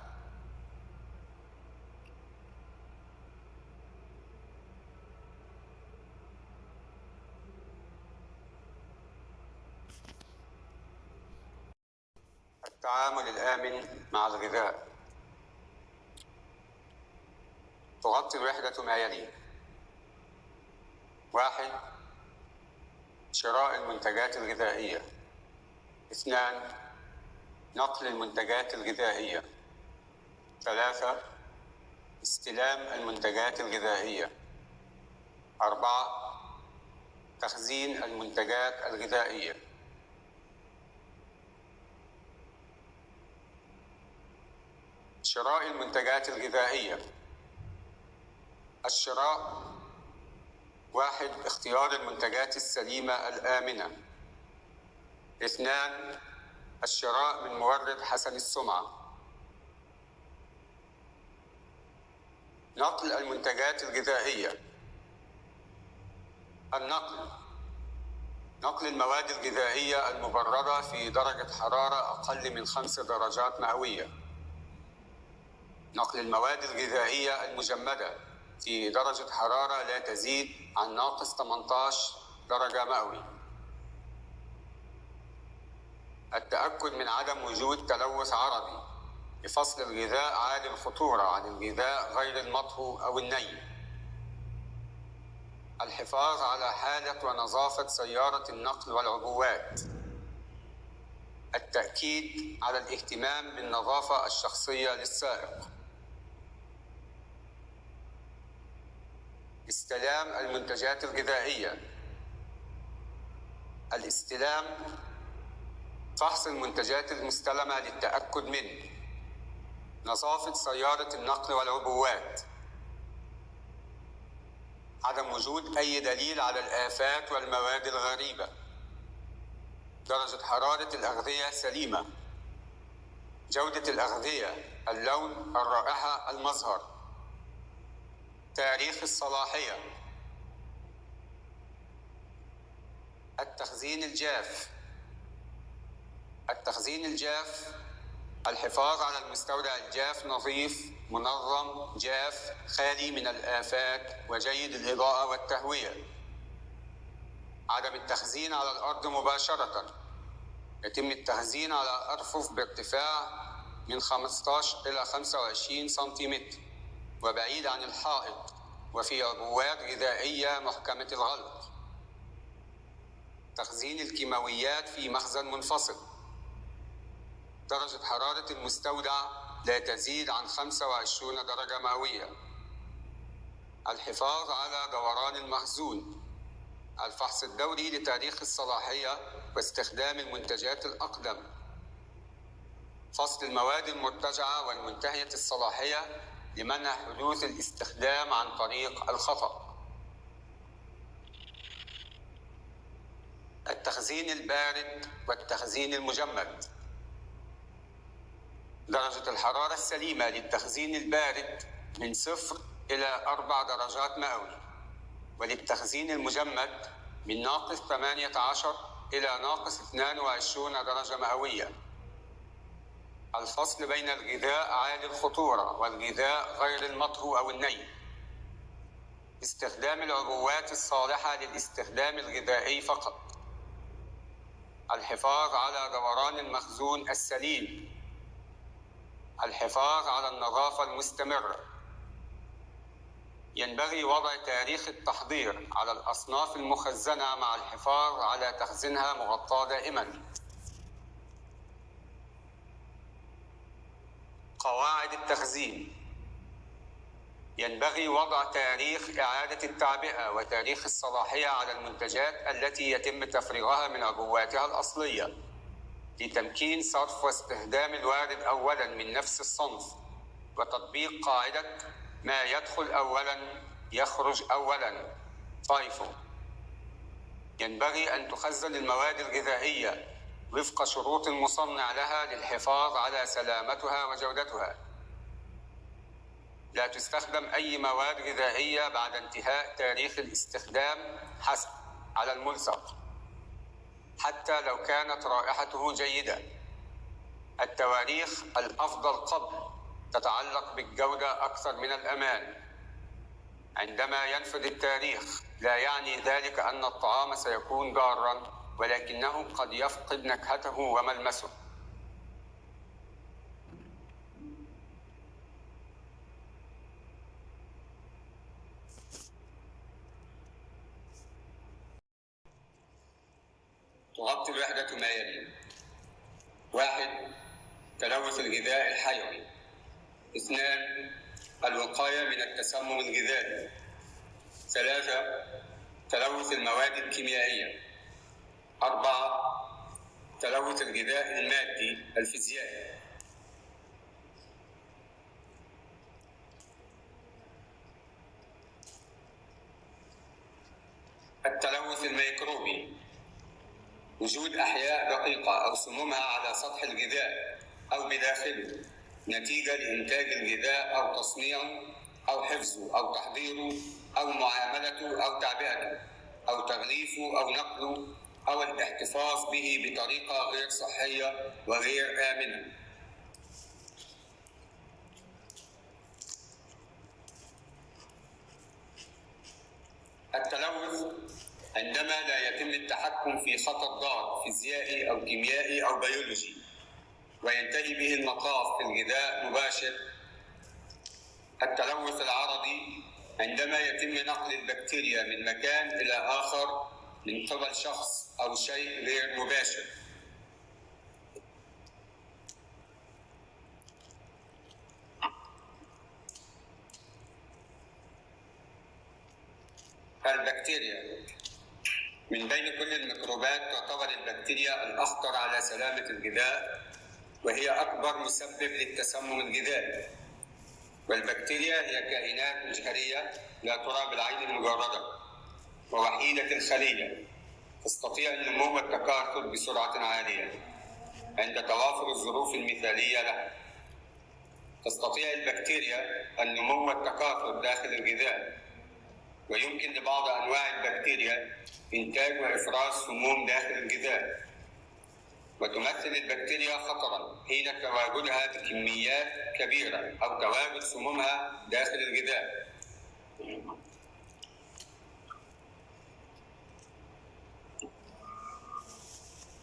التعامل الآمن مع الغذاء. تغطي الوحدة ما يلي: 1. شراء المنتجات الغذائية. 2. نقل المنتجات الغذائية. 3. استلام المنتجات الغذائية. 4. تخزين المنتجات الغذائية. شراء المنتجات الغذائية. الشراء: 1. اختيار المنتجات السليمة الآمنة. 2. الشراء من مورد حسن السمعة. نقل المنتجات الغذائية. نقل المواد الغذائية المبردة في درجة حرارة أقل من 5 درجات مئوية. نقل المواد الغذائية المجمدة في درجة حرارة لا تزيد عن -18 درجة مئوي. التأكد من عدم وجود تلوث عرضي لفصل الغذاء عالي الخطورة عن الغذاء غير المطهو أو الني. الحفاظ على حالة ونظافة سيارة النقل والعبوات. التأكيد على الاهتمام بالنظافة الشخصية للسائق. استلام المنتجات الغذائية. الاستلام: فحص المنتجات المستلمة للتأكد من نظافة سيارة النقل والعبوات، عدم وجود أي دليل على الآفات والمواد الغريبة، درجة حرارة الأغذية سليمة، جودة الأغذية، اللون، الرائحة، المظهر، تاريخ الصلاحية. التخزين الجاف. التخزين الجاف: الحفاظ على المستودع الجاف نظيف، منظم، جاف، خالي من الآفات وجيد الإضاءة والتهوية. عدم التخزين على الأرض مباشرة. يتم التخزين على أرفف بارتفاع من 15 إلى 25 سنتيمتر وبعيد عن الحائط وفي عبوات غذائية محكمة الغلق. تخزين الكيماويات في مخزن منفصل. درجة حرارة المستودع لا تزيد عن 25 درجة مئوية. الحفاظ على دوران المخزون. الفحص الدوري لتاريخ الصلاحية واستخدام المنتجات الأقدم. فصل المواد المرتجعة والمنتهية الصلاحية لمنع حدوث الاستخدام عن طريق الخطأ. التخزين البارد والتخزين المجمد. درجة الحرارة السليمة للتخزين البارد من 0 إلى 4 درجات مئوية، وللتخزين المجمد من -18 إلى -22 درجة مئوية. الفصل بين الغذاء عالي الخطورة والغذاء غير المطهو أو الني. استخدام العبوات الصالحة للاستخدام الغذائي فقط. الحفاظ على دوران المخزون السليم. الحفاظ على النظافة المستمرة. ينبغي وضع تاريخ التحضير على الأصناف المخزنة مع الحفاظ على تخزينها مغطاة دائما. قواعد التخزين: ينبغي وضع تاريخ إعادة التعبئة وتاريخ الصلاحية على المنتجات التي يتم تفريغها من عبواتها الأصلية لتمكين صرف واستخدام الوارد أولاً من نفس الصنف، وتطبيق قاعدة ما يدخل أولاً يخرج أولاً FIFO. ينبغي أن تخزن المواد الغذائية وفق شروط المصنع لها للحفاظ على سلامتها وجودتها. لا تستخدم أي مواد غذائية بعد انتهاء تاريخ الاستخدام حسب على الملصق حتى لو كانت رائحته جيدة. التواريخ الأفضل قبل تتعلق بالجودة أكثر من الأمان. عندما ينفذ التاريخ لا يعني ذلك أن الطعام سيكون ضاراً، ولكنه قد يفقد نكهته وملمسه. تغطي الوحدة ما يلي: 1. تلوث الغذاء الحيوي. 2. الوقاية من التسمم الغذائي. 3. تلوث المواد الكيميائية. 4. تلوث الغذاء المادي الفيزيائي. التلوث الميكروبي: وجود أحياء دقيقة أو سمومها على سطح الغذاء أو بداخله نتيجة لإنتاج الغذاء أو تصنيعه أو حفظه أو تحضيره أو معاملته أو تعبئته أو تغليفه أو نقله أو الاحتفاظ به بطريقة غير صحية وغير آمنة. التلوث عندما لا يتم التحكم في خطر ضار فيزيائي أو كيميائي أو بيولوجي وينتهي به المطاف في الغذاء مباشر. التلوث العرضي عندما يتم نقل البكتيريا من مكان إلى آخر من قبل شخص أو شيء غير مباشر. البكتيريا: من بين كل الميكروبات تعتبر البكتيريا الأخطر على سلامة الغذاء، وهي أكبر مسبب للتسمم الغذائي. والبكتيريا هي كائنات مجهرية لا ترى بالعين المجردة ووحيدة الخلية، تستطيع النمو والتكاثر بسرعة عالية عند توافر الظروف المثالية لها. تستطيع البكتيريا النمو والتكاثر داخل الغذاء، ويمكن لبعض أنواع البكتيريا إنتاج وإفراز سموم داخل الغذاء. وتمثل البكتيريا خطراً حين تواجدها بكميات كبيرة أو تواجد سمومها داخل الغذاء.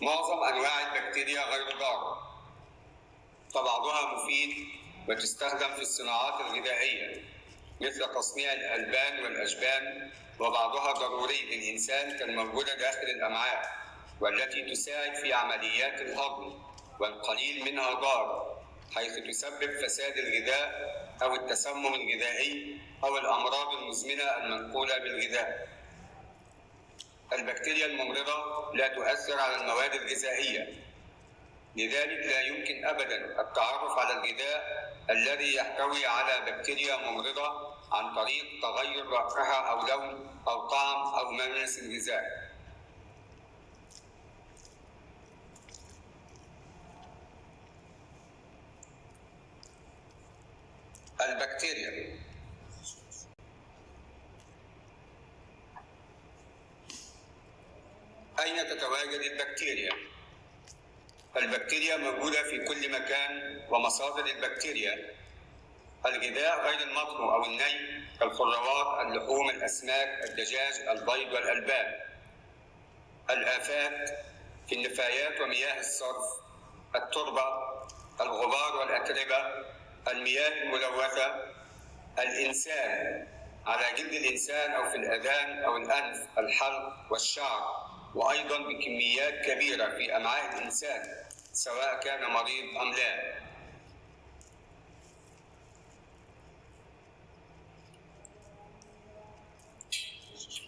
معظم أنواع البكتيريا غير ضارة، فبعضها مفيد وتستخدم في الصناعات الغذائية مثل تصنيع الألبان والأجبان، وبعضها ضروري للإنسان كالموجودة داخل الأمعاء والتي تساعد في عمليات الهضم، والقليل منها ضار حيث تسبب فساد الغذاء أو التسمم الغذائي أو الأمراض المزمنة المنقولة بالغذاء. البكتيريا الممرضة لا تؤثر على المواد الغذائية، لذلك لا يمكن أبداً التعرف على الغذاء الذي يحتوي على بكتيريا ممرضة عن طريق تغير رائحة أو لون أو طعم أو ملمس الغذاء. البكتيريا: أين تتواجد البكتيريا؟ البكتيريا موجودة في كل مكان، ومصادر البكتيريا: الغذاء غير المطهو أو الني كالخضروات، اللحوم، الأسماك، الدجاج، البيض والألبان. الآفات في النفايات ومياه الصرف، التربة، الغبار والأتربة، المياه الملوثة. الإنسان على جلد الإنسان أو في الأذان أو الأنف، الحلق والشعر، وأيضاً بكميات كبيرة في أمعاء الإنسان سواء كان مريض أم لا.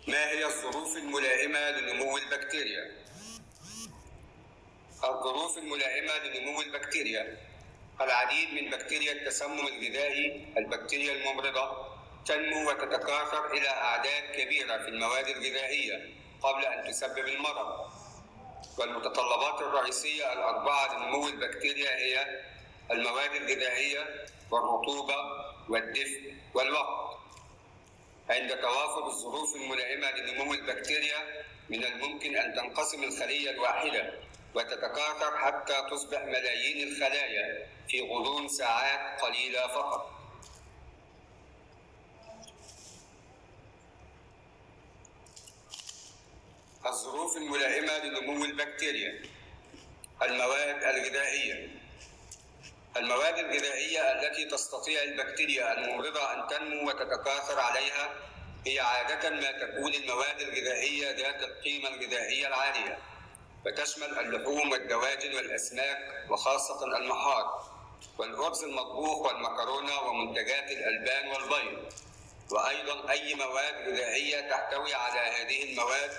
ما هي الظروف الملائمة لنمو البكتيريا؟ الظروف الملائمة لنمو البكتيريا: العديد من بكتيريا التسمم الغذائي، البكتيريا الممرضة، تنمو وتتكاثر إلى أعداد كبيرة في المواد الغذائية قبل أن تسبب المرض. والمتطلبات الرئيسية الأربعة لنمو البكتيريا هي المواد الغذائية والرطوبة والدفء والوقت. عند توافر الظروف الملائمة لنمو البكتيريا من الممكن أن تنقسم الخلية الواحدة وتتكاثر حتى تصبح ملايين الخلايا في غضون ساعات قليلة فقط. الظروف الملائمة لنمو البكتيريا. المواد الغذائية. المواد الغذائية التي تستطيع البكتيريا الممرضة أن تنمو وتتكاثر عليها هي عادة ما تكون المواد الغذائية ذات القيمة الغذائية العالية، وتشمل اللحوم والدواجن والأسماك وخاصة المحار، والأرز المطبوخ والمكرونة ومنتجات الألبان والبيض، وأيضا أي مواد غذائية تحتوي على هذه المواد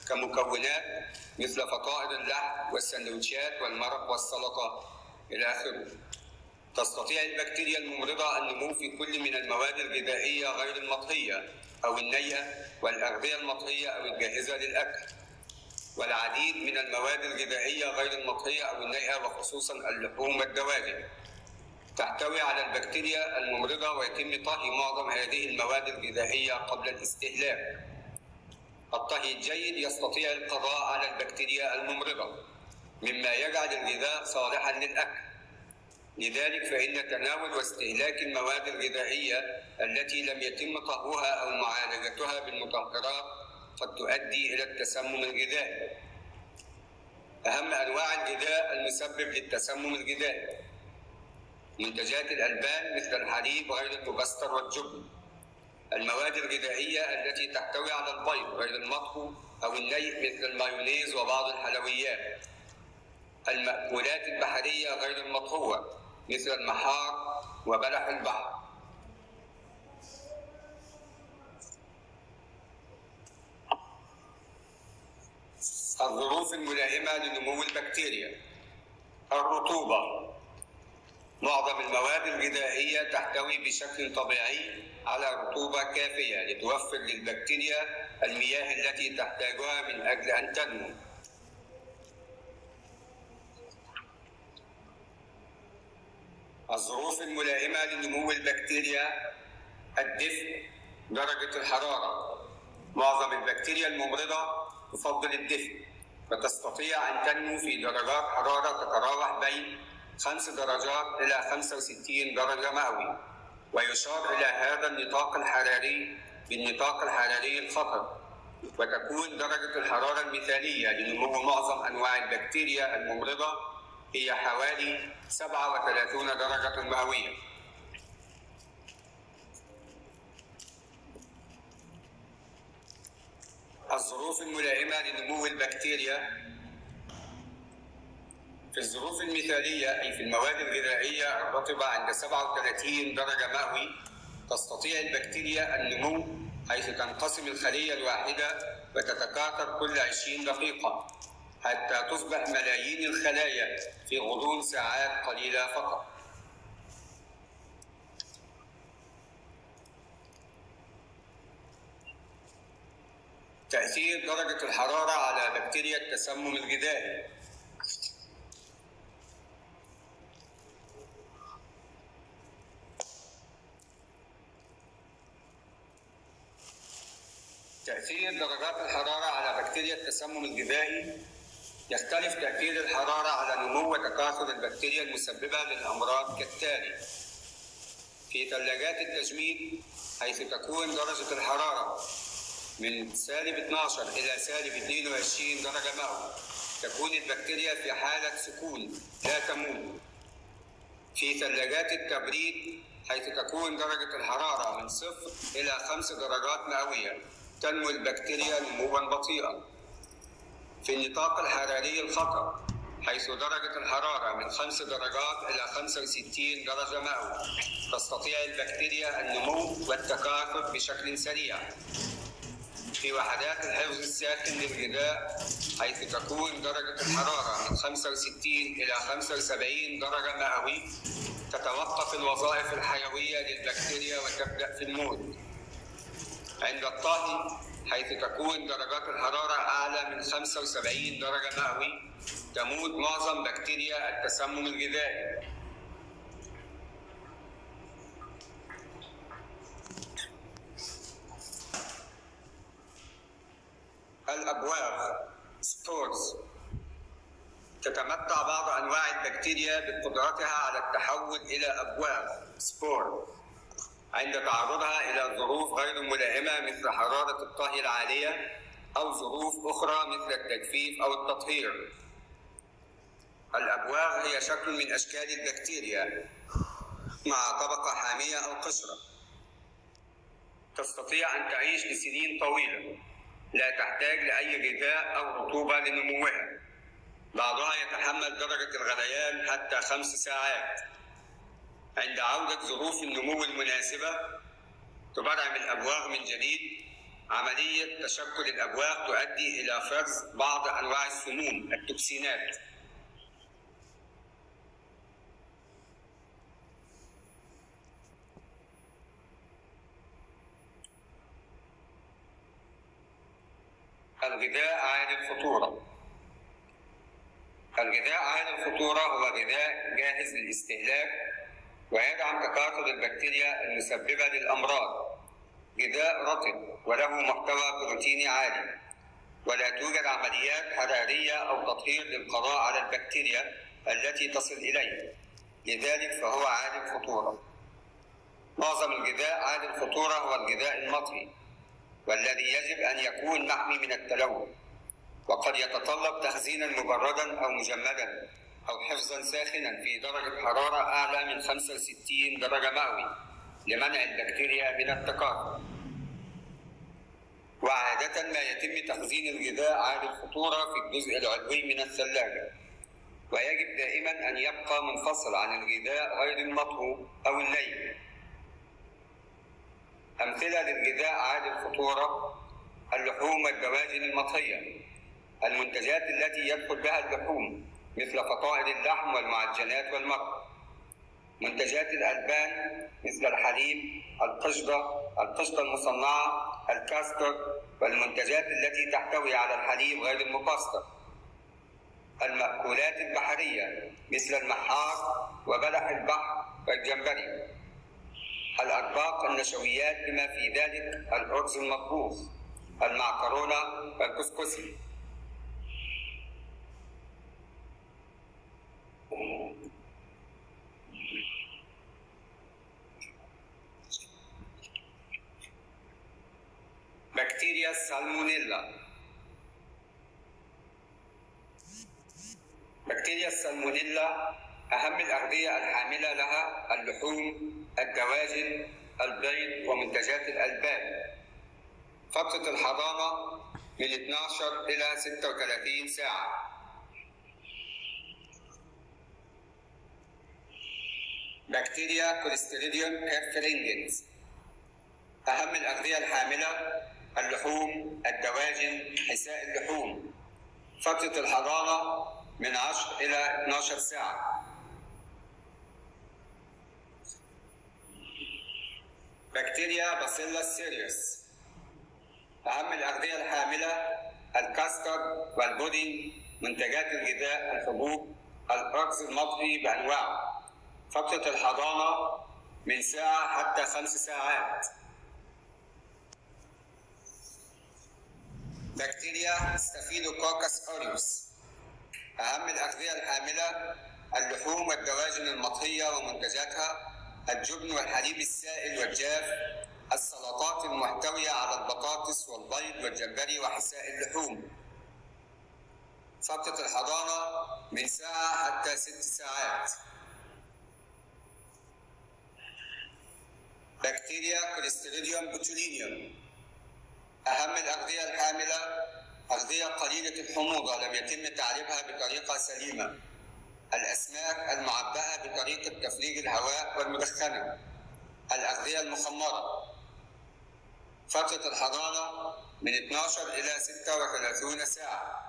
كمكونات مثل فطائر اللحم والسندوتشات والمرق والسلطة إلى آخره. تستطيع البكتيريا الممرضة النمو في كل من المواد الغذائية غير المطهية أو النيئة والأغذية المطهية أو الجاهزة للأكل، والعديد من المواد الغذائية غير المطهية أو النيئة وخصوصا اللحوم والدواجن تحتوي على البكتيريا الممرضة، ويتم طهي معظم هذه المواد الغذائية قبل الاستهلاك. الطهي الجيد يستطيع القضاء على البكتيريا الممرضة مما يجعل الغذاء صالحا للأكل. لذلك فإن تناول واستهلاك المواد الغذائية التي لم يتم طهوها أو معالجتها بالمطهرات قد تؤدي إلى التسمم الغذائي. أهم أنواع الغذاء المسبب للتسمم الغذائي: منتجات الألبان مثل الحليب غير المبستر والجبن، المواد الغذائية التي تحتوي على البيض غير المطهو أو النيء مثل المايونيز وبعض الحلويات، المأكولات البحرية غير المطهوة مثل المحار وبلح البحر. الظروف الملائمة لنمو البكتيريا. الرطوبة. معظم المواد الغذائية تحتوي بشكل طبيعي على رطوبة كافية لتوفر للبكتيريا المياه التي تحتاجها من أجل أن تنمو. الظروف الملائمة لنمو البكتيريا. الدفء. درجة الحرارة. معظم البكتيريا الممرضة تفضل الدفء، فتستطيع أن تنمو في درجات حرارة تتراوح بين 5 درجات إلى 65 درجة مئوي، ويشار إلى هذا النطاق الحراري بالنطاق الحراري الخطر، وتكون درجة الحرارة المثالية لنمو معظم أنواع البكتيريا الممرضة هي حوالي 37 درجة مئوية. الظروف الملائمة لنمو البكتيريا. في الظروف المثالية أي في المواد الغذائية الرطبة عند 37 درجة مئوي تستطيع البكتيريا النمو، حيث تنقسم الخلية الواحدة وتتكاثر كل 20 دقيقة حتى تصبح ملايين الخلايا في غضون ساعات قليلة فقط. تأثير درجة الحرارة على بكتيريا التسمم الغذائي. تأثير درجات الحرارة على بكتيريا التسمم الغذائي. يختلف تأثير الحرارة على نمو وتكاثر البكتيريا المسببة للأمراض كالتالي: في ثلاجات التجميد، حيث تكون درجة الحرارة من -12 إلى -22 درجة مئوية، تكون البكتيريا في حالة سكون لا تموت. في ثلاجات التبريد، حيث تكون درجة الحرارة من 0 إلى 5 درجات مئوية، تنمو البكتيريا نمواً بطيئاً. في النطاق الحراري الخطر، حيث درجة الحرارة من 5 درجات إلى 65 درجة مئوية، تستطيع البكتيريا النمو والتكاثر بشكل سريع. في وحدات الحفظ الساخن للغذاء، حيث تكون درجة الحرارة من 65 إلى 75 درجة مئوية، تتوقف الوظائف الحيوية للبكتيريا وتبدأ في الموت. عند الطهي، حيث تكون درجات الحرارة أعلى من 75 درجة مئوية، تموت معظم بكتيريا التسمم الغذائي. الأبواغ spores. تتمتع بعض أنواع البكتيريا بقدرتها على التحول إلى أبواغ spore عند تعرضها إلى ظروف غير ملائمة مثل حرارة الطهي العالية أو ظروف أخرى مثل التجفيف أو التطهير. الأبواغ هي شكل من أشكال البكتيريا مع طبقة حامية أو قشرة. تستطيع أن تعيش لسنين طويلة، لا تحتاج لأي غذاء أو رطوبة لنموها. بعضها يتحمل درجة الغليان حتى 5 ساعات. عند عودة ظروف النمو المناسبة تبرعم الأبواغ من جديد. عملية تشكل الأبواغ تؤدي إلى فرز بعض أنواع السموم التوكسينات. الغذاء عالي الخطورة. الغذاء عالي الخطورة هو غذاء جاهز للاستهلاك ويدعم تكاثر البكتيريا المسببة للأمراض. غذاء رطب وله محتوى بروتيني عالي، ولا توجد عمليات حرارية أو تطهير للقضاء على البكتيريا التي تصل إليه، لذلك فهو عالي الخطورة. معظم الغذاء عالي الخطورة هو الغذاء المطهي، والذي يجب أن يكون محمي من التلوث، وقد يتطلب تخزينا مبردا أو مجمدا أو حفظا ساخنا في درجة حرارة أعلى من 65 درجة مئوي لمنع البكتيريا من التكاثر. وعادة ما يتم تخزين الغذاء عالي الخطورة في الجزء العلوي من الثلاجة، ويجب دائما أن يبقى منفصل عن الغذاء غير المطهو أو الني. أمثلة للغذاء عالي الخطورة: اللحوم والدواجن المطهية، المنتجات التي يدخل بها اللحوم مثل فطائر اللحم والمعجنات والمرق، منتجات الألبان مثل الحليب، القشطة المصنعة، الكاستر، والمنتجات التي تحتوي على الحليب غير المبستر، المأكولات البحرية مثل المحار وبلح البحر والجمبري، الأطباق النشويات بما في ذلك الأرز المطبوخ، المعكرونة والكسكسي. بكتيريا السالمونيلا. بكتيريا السالمونيلا أهم الأغذية الحاملة لها اللحوم، الدواجن، البيض ومنتجات الألبان. فترة الحضانة من 12 إلى 36 ساعة. بكتيريا كوليستريديوم بيرفرينجنز. أهم الأغذية الحاملة اللحوم، الدواجن، حساء اللحوم. فترة الحضانة من 10 إلى 12 ساعة. بكتيريا باسيلاس سيريوس. أهم الأغذية الحاملة الكاستر والبودينج، منتجات الغذاء، الحبوب، الأرز المطهي بأنواعه. فترة الحضانة من ساعة حتى 5 ساعات. بكتيريا ستافيلوكوكس أوريوس. أهم الأغذية الحاملة اللحوم والدواجن المطهية ومنتجاتها، الجبن والحليب السائل والجاف، السلطات المحتوية على البطاطس والبيض والجمبري وحساء اللحوم. فترة الحضانة من ساعة حتى 6 ساعات. بكتيريا كوليستريديوم بوتولينيوم. أهم الأغذية الحاملة أغذية قليلة الحموضة لم يتم تعريبها بطريقة سليمة، الأسماك المعبأة بطريقة تفريغ الهواء والمدخنة، الأغذية المخمرة. فترة الحضانة من 12 إلى 36 ساعة.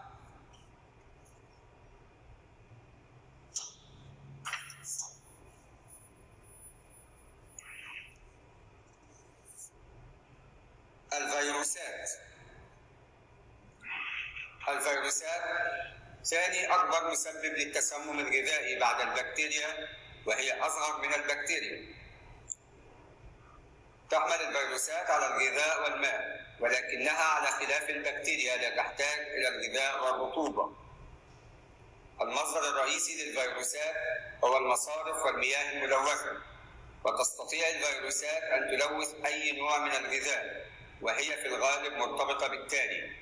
الفيروسات. الفيروسات ثاني أكبر مسبب للتسمم الغذائي بعد البكتيريا، وهي أصغر من البكتيريا. تحمل الفيروسات على الغذاء والماء، ولكنها على خلاف البكتيريا لا تحتاج إلى الغذاء والرطوبة. المصدر الرئيسي للفيروسات هو المصارف والمياه الملوثة، وتستطيع الفيروسات أن تلوث أي نوع من الغذاء، وهي في الغالب مرتبطة بالتالي: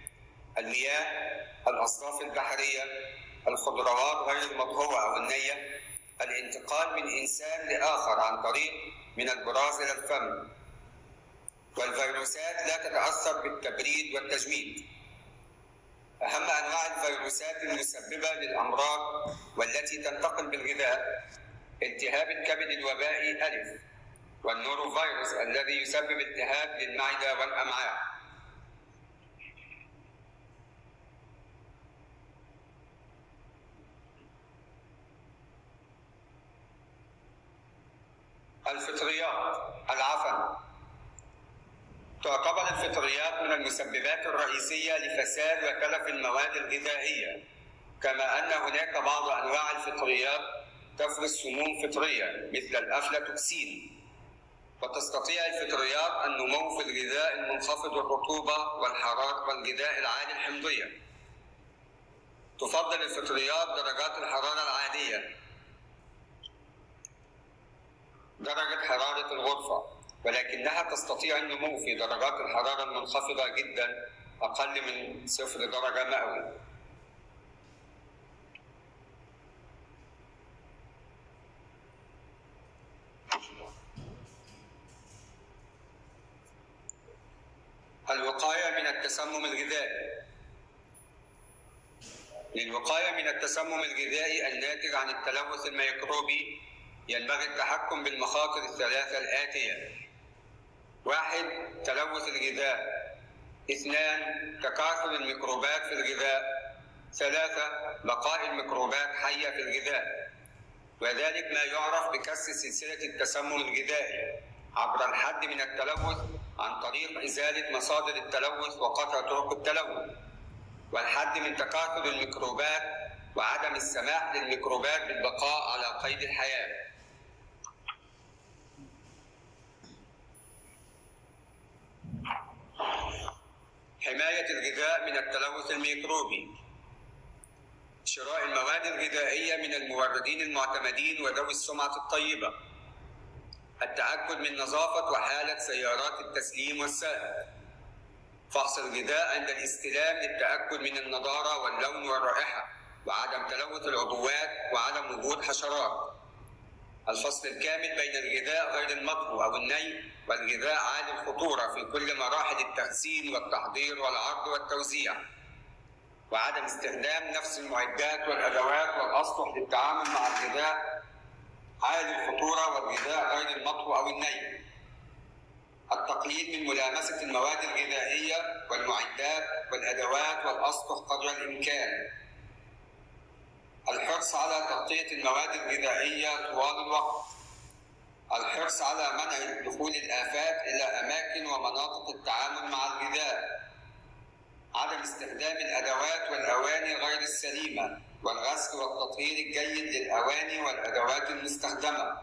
المياه، الأصناف البحرية، الخضروات غير المطهوة أو النية، الانتقال من إنسان لآخر عن طريق من البراز إلى الفم. والفيروسات لا تتأثر بالتبريد والتجميد. أهم أنواع الفيروسات المسببة للأمراض والتي تنتقل بالغذاء: التهاب الكبد الوبائي ألف، والنوروفيروس الذي يسبب التهاب للمعدة والأمعاء. الفطريات العفن. تعتبر الفطريات من المسببات الرئيسية لفساد وتلف المواد الغذائية، كما أن هناك بعض أنواع الفطريات تفرز سموم فطرية مثل الأفلاتوكسين. وتستطيع الفطريات النمو في الغذاء المنخفض الرطوبة والحرارة والغذاء العالي الحمضية. تفضل الفطريات درجات الحرارة العادية، درجة حرارة الغرفة، ولكنها تستطيع النمو في درجات الحرارة المنخفضة جدا أقل من 0 درجة مئوية. الوقاية من التسمم الغذائي. للوقاية من التسمم الغذائي الناتج عن التلوث الميكروبي ينبغي التحكم بالمخاطر الثلاثة الآتية: 1. تلوث الغذاء. 2. تكاثر الميكروبات في الغذاء. 3. بقاء الميكروبات حية في الغذاء، وذلك ما يعرف بكسر سلسلة التسمم الغذائي عبر الحد من التلوث عن طريق إزالة مصادر التلوث وقطع طرق التلوث، والحد من تكاثر الميكروبات وعدم السماح للميكروبات بالبقاء على قيد الحياة. حماية الغذاء من التلوث الميكروبي. شراء المواد الغذائية من الموردين المعتمدين وذوي السمعة الطيبة. التأكد من نظافة وحالة سيارات التسليم والسائل. فحص الغذاء عند الاستلام للتأكد من النضارة واللون والرائحة وعدم تلوث العضوات وعدم وجود حشرات. الفصل الكامل بين الغذاء غير المطهو أو الني والغذاء عالي الخطورة في كل مراحل التخزين والتحضير والعرض والتوزيع. وعدم استخدام نفس المعدات والأدوات والأسطح للتعامل مع الغذاء عالي الخطورة والغذاء غير المطهو أو الني. التقليل من ملامسة المواد الغذائية والمعدات والأدوات والأسطح قدر الإمكان. الحرص على تغطية المواد الغذائية طوال الوقت. الحرص على منع دخول الآفات إلى أماكن ومناطق التعامل مع الغذاء. عدم استخدام الأدوات والأواني غير السليمة، والغسل والتطهير الجيد للأواني والأدوات المستخدمة.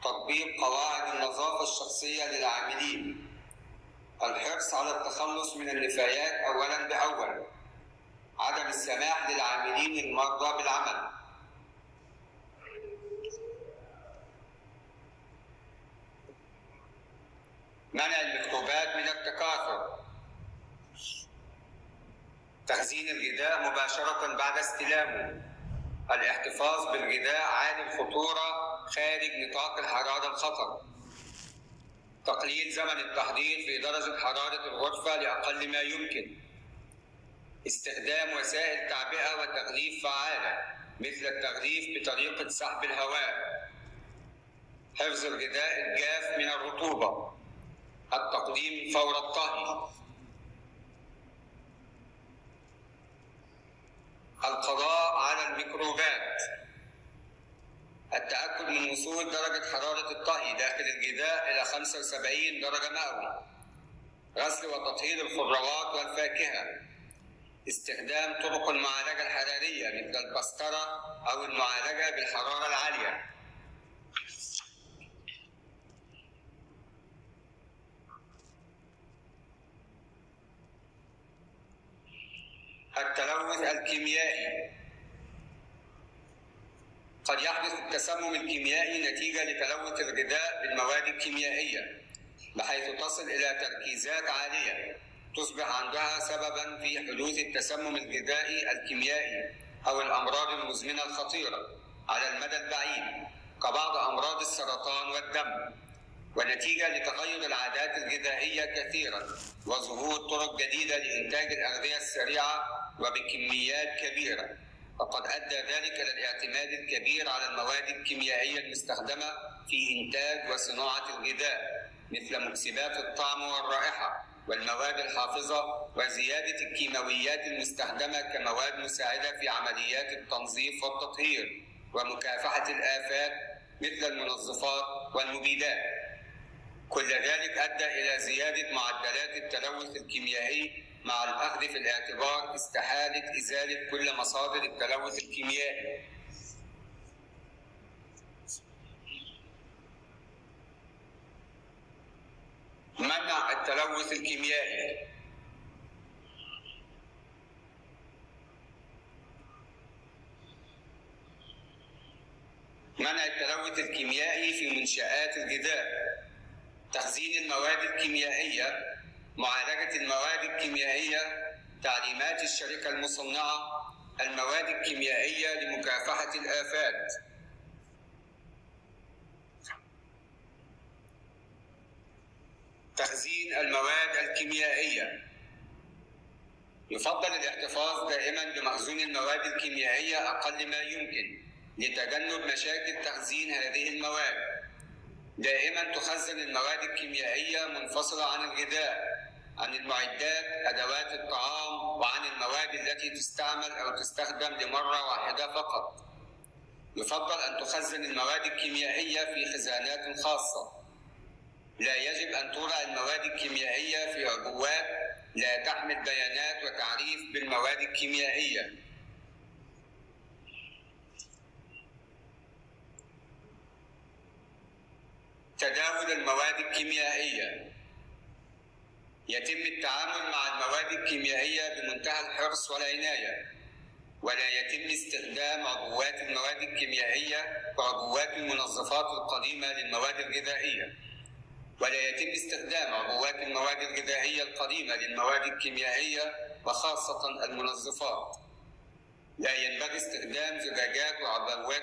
تطبيق قواعد النظافة الشخصية للعاملين. الحرص على التخلص من النفايات أولاً بأول. عدم السماح للعاملين المرضى بالعمل. منع الميكروبات من التكاثر. تخزين الغذاء مباشرة بعد استلامه. الاحتفاظ بالغذاء عالي الخطورة خارج نطاق الحرارة الخطر. تقليل زمن التحضير في درجة حرارة الغرفة لأقل ما يمكن. استخدام وسائل تعبئة وتغليف فعالة مثل التغليف بطريقة سحب الهواء. حفظ الغذاء الجاف من الرطوبة. التقديم فور الطهي. القضاء على الميكروبات. التأكد من وصول درجة حرارة الطهي داخل الغذاء إلى 75 درجة مئوية. غسل وتطهير الخضروات والفاكهة. استخدام طرق المعالجة الحرارية مثل البسترة أو المعالجة بالحرارة العالية. التلوث الكيميائي. قد يحدث التسمم الكيميائي نتيجة لتلوث الغذاء بالمواد الكيميائية، بحيث تصل إلى تركيزات عالية تصبح عندها سبباً في حدوث التسمم الغذائي الكيميائي أو الأمراض المزمنة الخطيرة على المدى البعيد كبعض أمراض السرطان والدم، ونتيجة لتغير العادات الغذائية كثيراً وظهور طرق جديدة لإنتاج الأغذية السريعة وبكميات كبيرة، وقد أدى ذلك إلى الاعتماد الكبير على المواد الكيميائية المستخدمة في إنتاج وصناعة الغذاء، مثل مكسبات الطعم والرائحة والمواد الحافظة، وزيادة الكيماويات المستخدمة كمواد مساعدة في عمليات التنظيف والتطهير ومكافحة الآفات مثل المنظفات والمبيدات. كل ذلك أدى إلى زيادة معدلات التلوث الكيميائي، مع الأخذ في الاعتبار استحالة إزالة كل مصادر التلوث الكيميائي. منع التلوث الكيميائي. منع التلوث الكيميائي في منشآت الغذاء. تخزين المواد الكيميائية، معالجة المواد الكيميائية، تعليمات الشركة المصنعة، المواد الكيميائية لمكافحة الآفات. تخزين المواد الكيميائية. يفضل الاحتفاظ دائما بمخزون المواد الكيميائية أقل ما يمكن لتجنب مشاكل تخزين هذه المواد. دائما تخزن المواد الكيميائية منفصلة عن الغذاء، عن المعدات، أدوات الطعام، وعن المواد التي تستعمل أو تستخدم لمرة واحدة فقط. يفضل أن تخزن المواد الكيميائية في خزانات خاصة. لا يجب أن توضع المواد الكيميائية في عبوات لا تحمل بيانات وتعريف بالمواد الكيميائية. تداول المواد الكيميائية. يتم التعامل مع المواد الكيميائية بمنتهى الحرص والعناية، ولا يتم استخدام عبوات المواد الكيميائية كعبوات المنظفات القديمة للمواد الغذائية، ولا يتم استخدام عبوات المواد الغذائية القديمة للمواد الكيميائية وخاصة المنظفات. لا ينبغي استخدام زجاجات وعبوات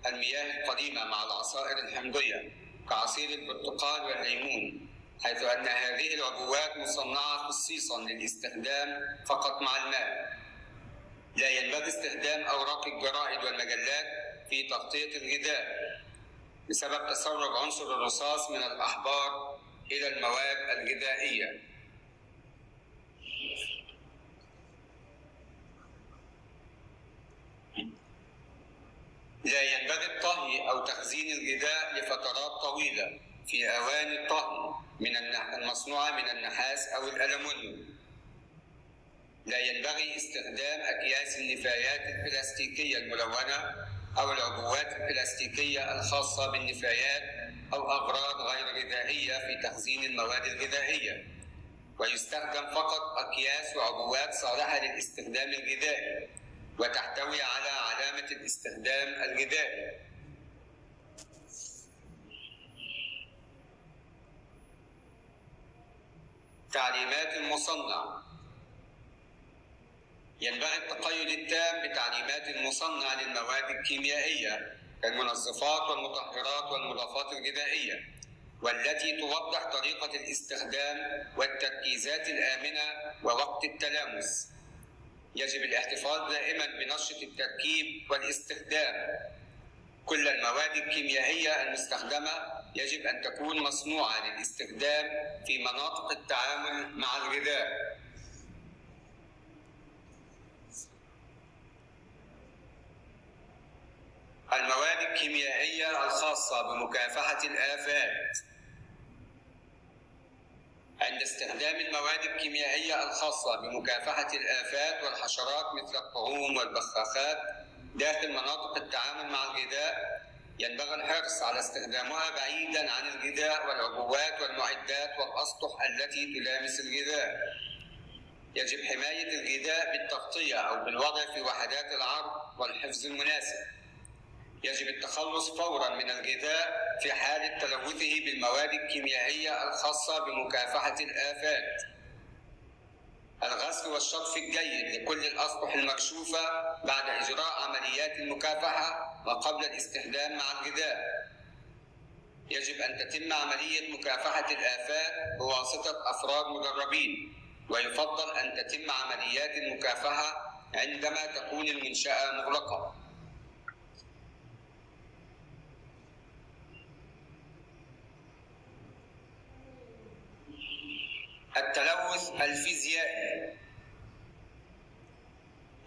المياه القديمة مع العصائر الحمضية كعصير البرتقال والليمون، حيث أن هذه العبوات مصنعة خصيصا للاستخدام فقط مع الماء. لا ينبغي استخدام أوراق الجرائد والمجلات في تغطية الغذاء بسبب تسرب عنصر الرصاص من الأحبار إلى المواد الغذائية. لا ينبغي الطهي أو تخزين الغذاء لفترات طويلة في أواني الطهي المصنوعة من النحاس أو الألمنيوم. لا ينبغي استخدام أكياس النفايات البلاستيكية الملونة أو العبوات البلاستيكية الخاصة بالنفايات أو أغراض غير غذائية في تخزين المواد الغذائية، ويستخدم فقط أكياس وعبوات صالحة للاستخدام الغذائي وتحتوي على علامة الاستخدام الغذائي. تعليمات المصنع. ينبغي التقيد التام بتعليمات المصنع للمواد الكيميائية كالمنظفات والمطهرات والمضافات الغذائية، والتي توضح طريقة الاستخدام والتركيزات الآمنة ووقت التلامس. يجب الاحتفاظ دائما بنشرة التركيب والاستخدام. كل المواد الكيميائية المستخدمة يجب أن تكون مصنوعة للاستخدام في مناطق التعامل مع الغذاء. المواد الكيميائية الخاصة بمكافحة الآفات. عند استخدام المواد الكيميائية الخاصة بمكافحة الآفات والحشرات مثل الطعوم والبخاخات داخل مناطق التعامل مع الغذاء، ينبغي الحرص على استخدامها بعيداً عن الغذاء والعبوات والمعدات والأسطح التي تلامس الغذاء. يجب حماية الغذاء بالتغطية أو بالوضع في وحدات العرض والحفظ المناسب. يجب التخلص فوراً من الغذاء في حالة تلوثه بالمواد الكيميائية الخاصة بمكافحة الآفات. الغسل والشطف الجيد لكل الأسطح المكشوفة بعد إجراء عمليات المكافحة وقبل الاستخدام مع الغذاء. يجب أن تتم عملية مكافحة الآفات بواسطة أفراد مدربين، ويفضل أن تتم عمليات المكافحة عندما تكون المنشأة مغلقة. التلوث الفيزيائي.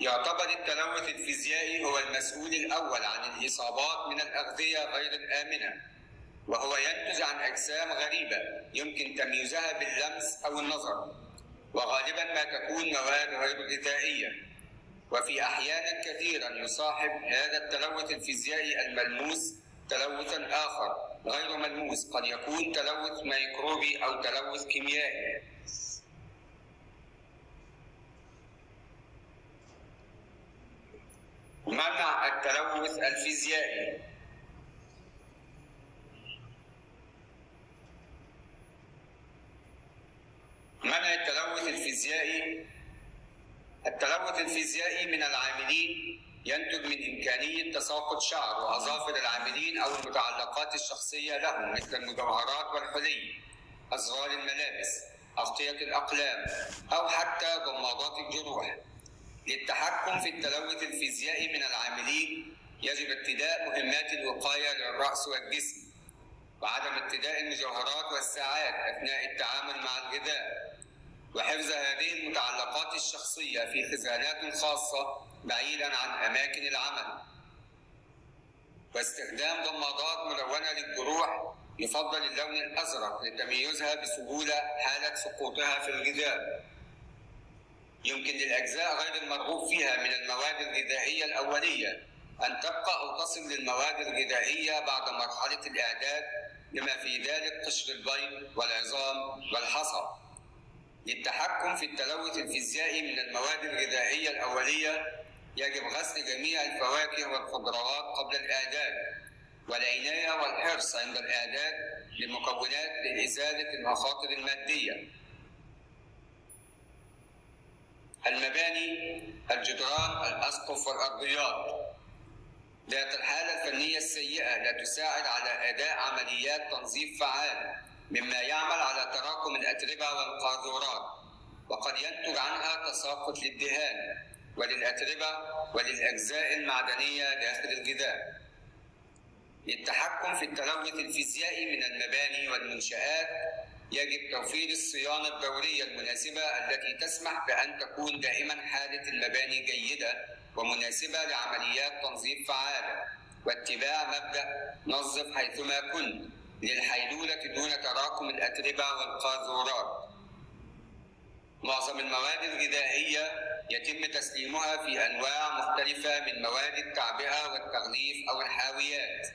يعتبر التلوث الفيزيائي هو المسؤول الأول عن الإصابات من الأغذية غير الآمنة، وهو ينتج عن أجسام غريبة يمكن تمييزها باللمس أو النظر، وغالباً ما تكون مواد غير غذائية. وفي أحيان كثيراً يصاحب هذا التلوث الفيزيائي الملموس تلوثاً آخر غير ملموس، قد يكون تلوث ميكروبي أو تلوث كيميائي. منع التلوث الفيزيائي. منع التلوث الفيزيائي. التلوث الفيزيائي من العاملين ينتج من إمكانية تساقط شعر وأظافر العاملين أو المتعلقات الشخصية لهم، مثل المجوهرات والحلي، أصغار الملابس، أغطية الأقلام، أو حتى ضمادات الجروح. للتحكم في التلوث الفيزيائي من العاملين يجب ارتداء مهمات الوقاية للرأس والجسم، وعدم ارتداء المجوهرات والساعات أثناء التعامل مع الغذاء، وحفظ هذه المتعلقات الشخصية في خزانات خاصة بعيداً عن أماكن العمل، واستخدام ضمادات ملونة للجروح يفضل اللون الأزرق لتمييزها بسهولة حالة سقوطها في الغذاء. يمكن للأجزاء غير المرغوب فيها من المواد الغذائية الأولية أن تبقى أو تصل للمواد الغذائية بعد مرحلة الإعداد، بما في ذلك قشر البيض والعظام والحصى. للتحكم في التلوث الفيزيائي من المواد الغذائية الأولية يجب غسل جميع الفواكه والخضروات قبل الإعداد، والعناية والحرص عند الإعداد لمكونات لإزالة المخاطر المادية. المباني، الجدران، الأسقف والأرضيات ذات الحالة الفنية السيئة لا تساعد على أداء عمليات تنظيف فعال، مما يعمل على تراكم الأتربة والقاذورات، وقد ينتج عنها تساقط للدهان وللأتربة وللأجزاء المعدنية داخل الغذاء. للتحكم في التلوث الفيزيائي من المباني والمنشآت يجب توفير الصيانة الدورية المناسبة التي تسمح بأن تكون دائما حالة المباني جيدة ومناسبة لعمليات تنظيف فعالة، واتباع مبدأ نظف حيثما كنت للحيلولة دون تراكم الأتربة والقاذورات. معظم المواد الغذائية يتم تسليمها في أنواع مختلفة من مواد التعبئة والتغليف أو الحاويات،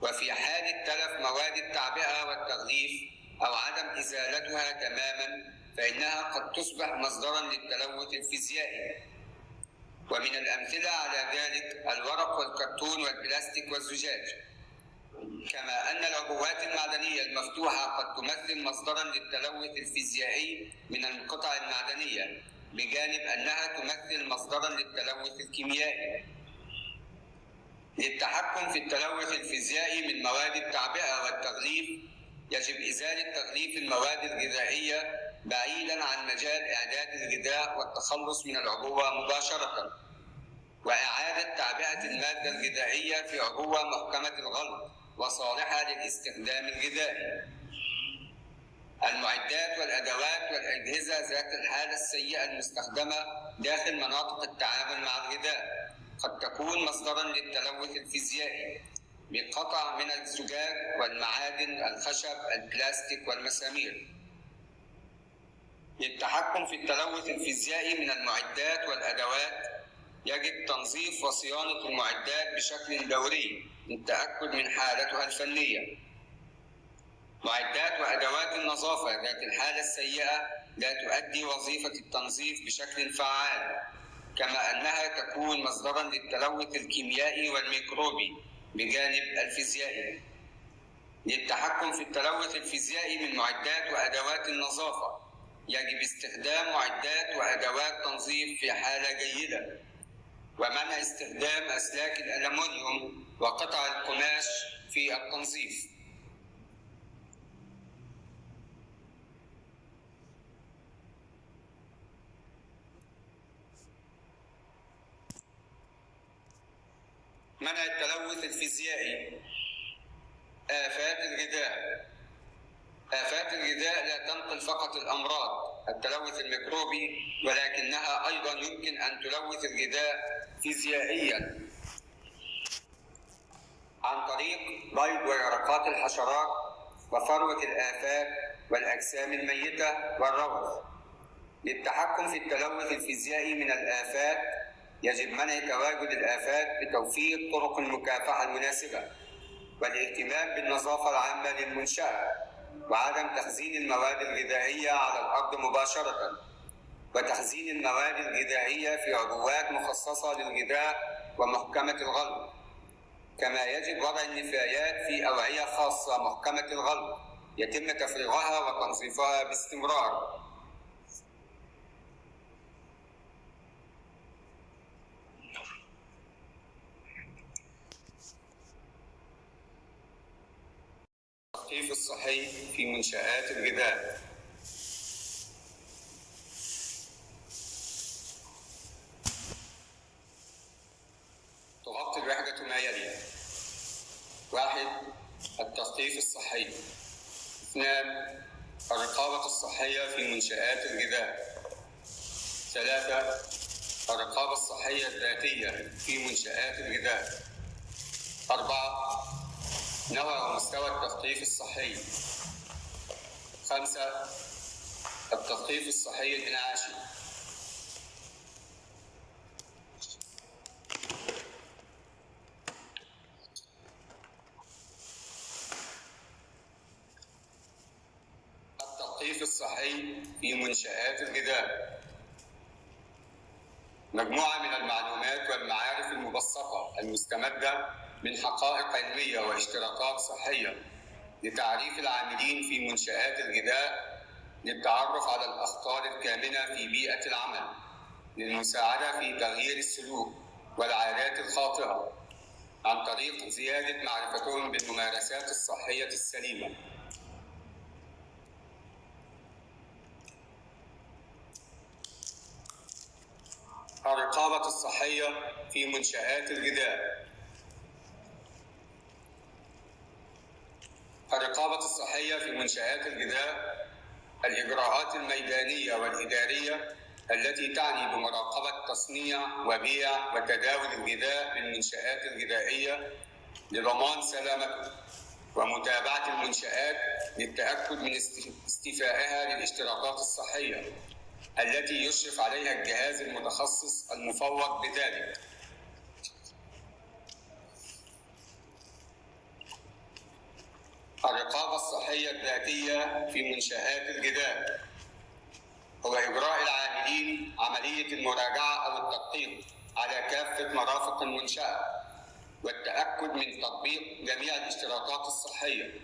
وفي حالة تلف مواد التعبئة والتغليف أو عدم إزالتها تماماً فإنها قد تصبح مصدراً للتلوث الفيزيائي. ومن الأمثلة على ذلك الورق والكرتون والبلاستيك والزجاج، كما أن العبوات المعدنية المفتوحة قد تمثل مصدراً للتلوث الفيزيائي من القطع المعدنية، بجانب أنها تمثل مصدراً للتلوث الكيميائي. للتحكم في التلوث الفيزيائي من مواد التعبئة والتغليف يجب إزالة تغليف المواد الغذائية بعيداً عن مجال إعداد الغذاء والتخلص من العبوة مباشرة، وإعادة تعبئة المادة الغذائية في عبوة محكمة الغلق وصالحة للاستخدام الغذائي. المعدات والأدوات والأجهزة ذات الحالة السيئة المستخدمة داخل مناطق التعامل مع الغذاء قد تكون مصدراً للتلوث الفيزيائي بقطع من الزجاج والمعادن، الخشب، البلاستيك والمسامير. للتحكم في التلوث الفيزيائي من المعدات والأدوات يجب تنظيف وصيانة المعدات بشكل دوري للتأكد من حالتها الفنية. معدات وأدوات النظافة ذات الحالة السيئة لا تؤدي وظيفة التنظيف بشكل فعال، كما أنها تكون مصدراً للتلوث الكيميائي والميكروبي بجانب الفيزيائي. للتحكم في التلوث الفيزيائي من معدات وأدوات النظافة يجب استخدام معدات وأدوات تنظيف في حالة جيدة، ومنع استخدام أسلاك الألمنيوم وقطع القماش في التنظيف. منع التلوث الفيزيائي. آفات الغذاء. آفات الغذاء لا تنقل فقط الأمراض التلوث الميكروبي، ولكنها أيضا يمكن أن تلوث الغذاء فيزيائيا عن طريق بيض ويرقات الحشرات وفروة الآفات والأجسام الميتة والروث. للتحكم في التلوث الفيزيائي من الآفات يجب منع تواجد الآفات بتوفير طرق المكافحة المناسبة، والاهتمام بالنظافة العامة للمنشأة، وعدم تخزين المواد الغذائية على الأرض مباشرة، وتخزين المواد الغذائية في عبوات مخصصة للغذاء ومحكمة الغلق. كما يجب وضع النفايات في أوعية خاصة محكمة الغلق يتم تفريغها وتنظيفها باستمرار. التثقيف الصحي في منشآت الغذاء. تغطي الوحدة ما يلي: 1. التثقيف الصحي. 2. الرقابة الصحية في منشآت الغذاء. 3. الرقابة الصحية الذاتية في منشآت الغذاء. 4. نوع ومستوى التثقيف الصحي. 5. التثقيف الصحي الإنعاشي. التثقيف الصحي في منشآت الغذاء مجموعة من المعلومات والمعارف المبسطة المستمدة من حقائق علمية واشتراطات صحية لتعريف العاملين في منشآت الغذاء، للتعرف على الأخطار الكامنة في بيئة العمل، للمساعدة في تغيير السلوك والعادات الخاطئة عن طريق زيادة معرفتهم بالممارسات الصحية السليمة. الرقابة الصحية في منشآت الغذاء. الرقابة الصحية في منشآت الغذاء الإجراءات الميدانية والإدارية التي تعني بمراقبة تصنيع وبيع وتداول الغذاء بالمنشآت الغذائية لضمان سلامته، ومتابعة المنشآت للتأكد من استيفائها للاشتراطات الصحية التي يشرف عليها الجهاز المتخصص المفوض بذلك. الرقابة الصحية الذاتية في منشآت الغذاء هو إجراء العاملين عملية المراجعة أو التدقيق على كافة مرافق المنشأة، والتأكد من تطبيق جميع الاشتراطات الصحية.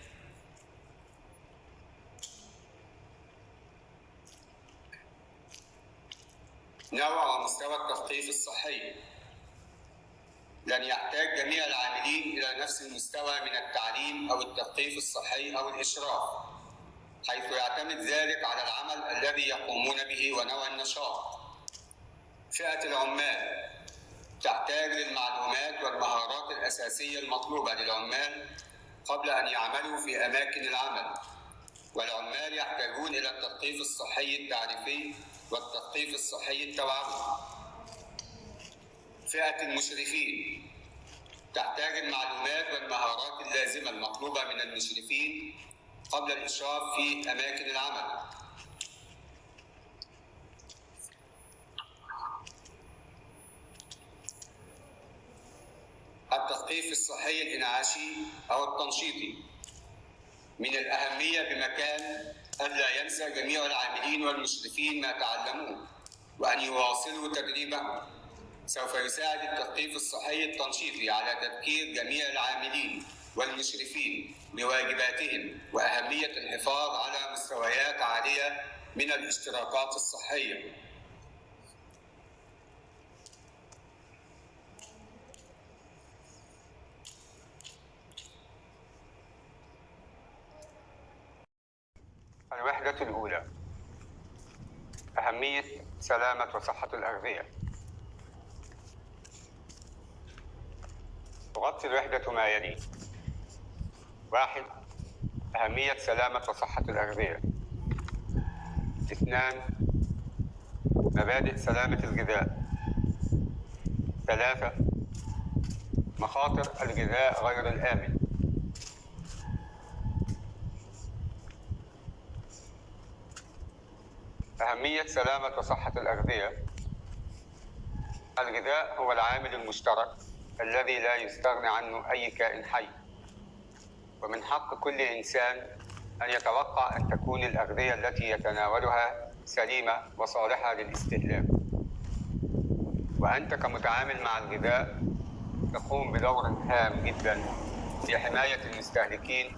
نوع ومستوى التثقيف الصحي. لن يحتاج جميع العاملين إلى نفس المستوى من التعليم أو التثقيف الصحي أو الإشراف، حيث يعتمد ذلك على العمل الذي يقومون به ونوع النشاط. فئة العمال تحتاج للمعلومات والمهارات الأساسية المطلوبة للعمال قبل أن يعملوا في أماكن العمل، والعمال يحتاجون إلى التثقيف الصحي التعريفي والتثقيف الصحي التوعوي. فئة المشرفين تحتاج المعلومات والمهارات اللازمة المطلوبة من المشرفين قبل الإشراف في أماكن العمل. التثقيف الصحي الإنعاشي أو التنشيطي من الأهمية بمكان ألا ينسى جميع العاملين والمشرفين ما تعلموه وأن يواصلوا تدريبهم. سوف يساعد التثقيف الصحي التنشيطي على تذكير جميع العاملين والمشرفين بواجباتهم وأهمية الحفاظ على مستويات عالية من الاشتراكات الصحية. الوحدة الأولى: أهمية سلامة وصحة الأغذية. تغطي الوحدة ما يلي: 1. أهمية سلامة وصحة الأغذية. 2. مبادئ سلامة الغذاء. 3. مخاطر الغذاء غير الآمن. أهمية سلامة وصحة الأغذية. الغذاء هو العامل المشترك الذي لا يستغني عنه أي كائن حي، ومن حق كل إنسان أن يتوقع أن تكون الأغذية التي يتناولها سليمة وصالحة للاستهلاك. وأنت كمتعامل مع الغذاء تقوم بدور هام جدا في حماية المستهلكين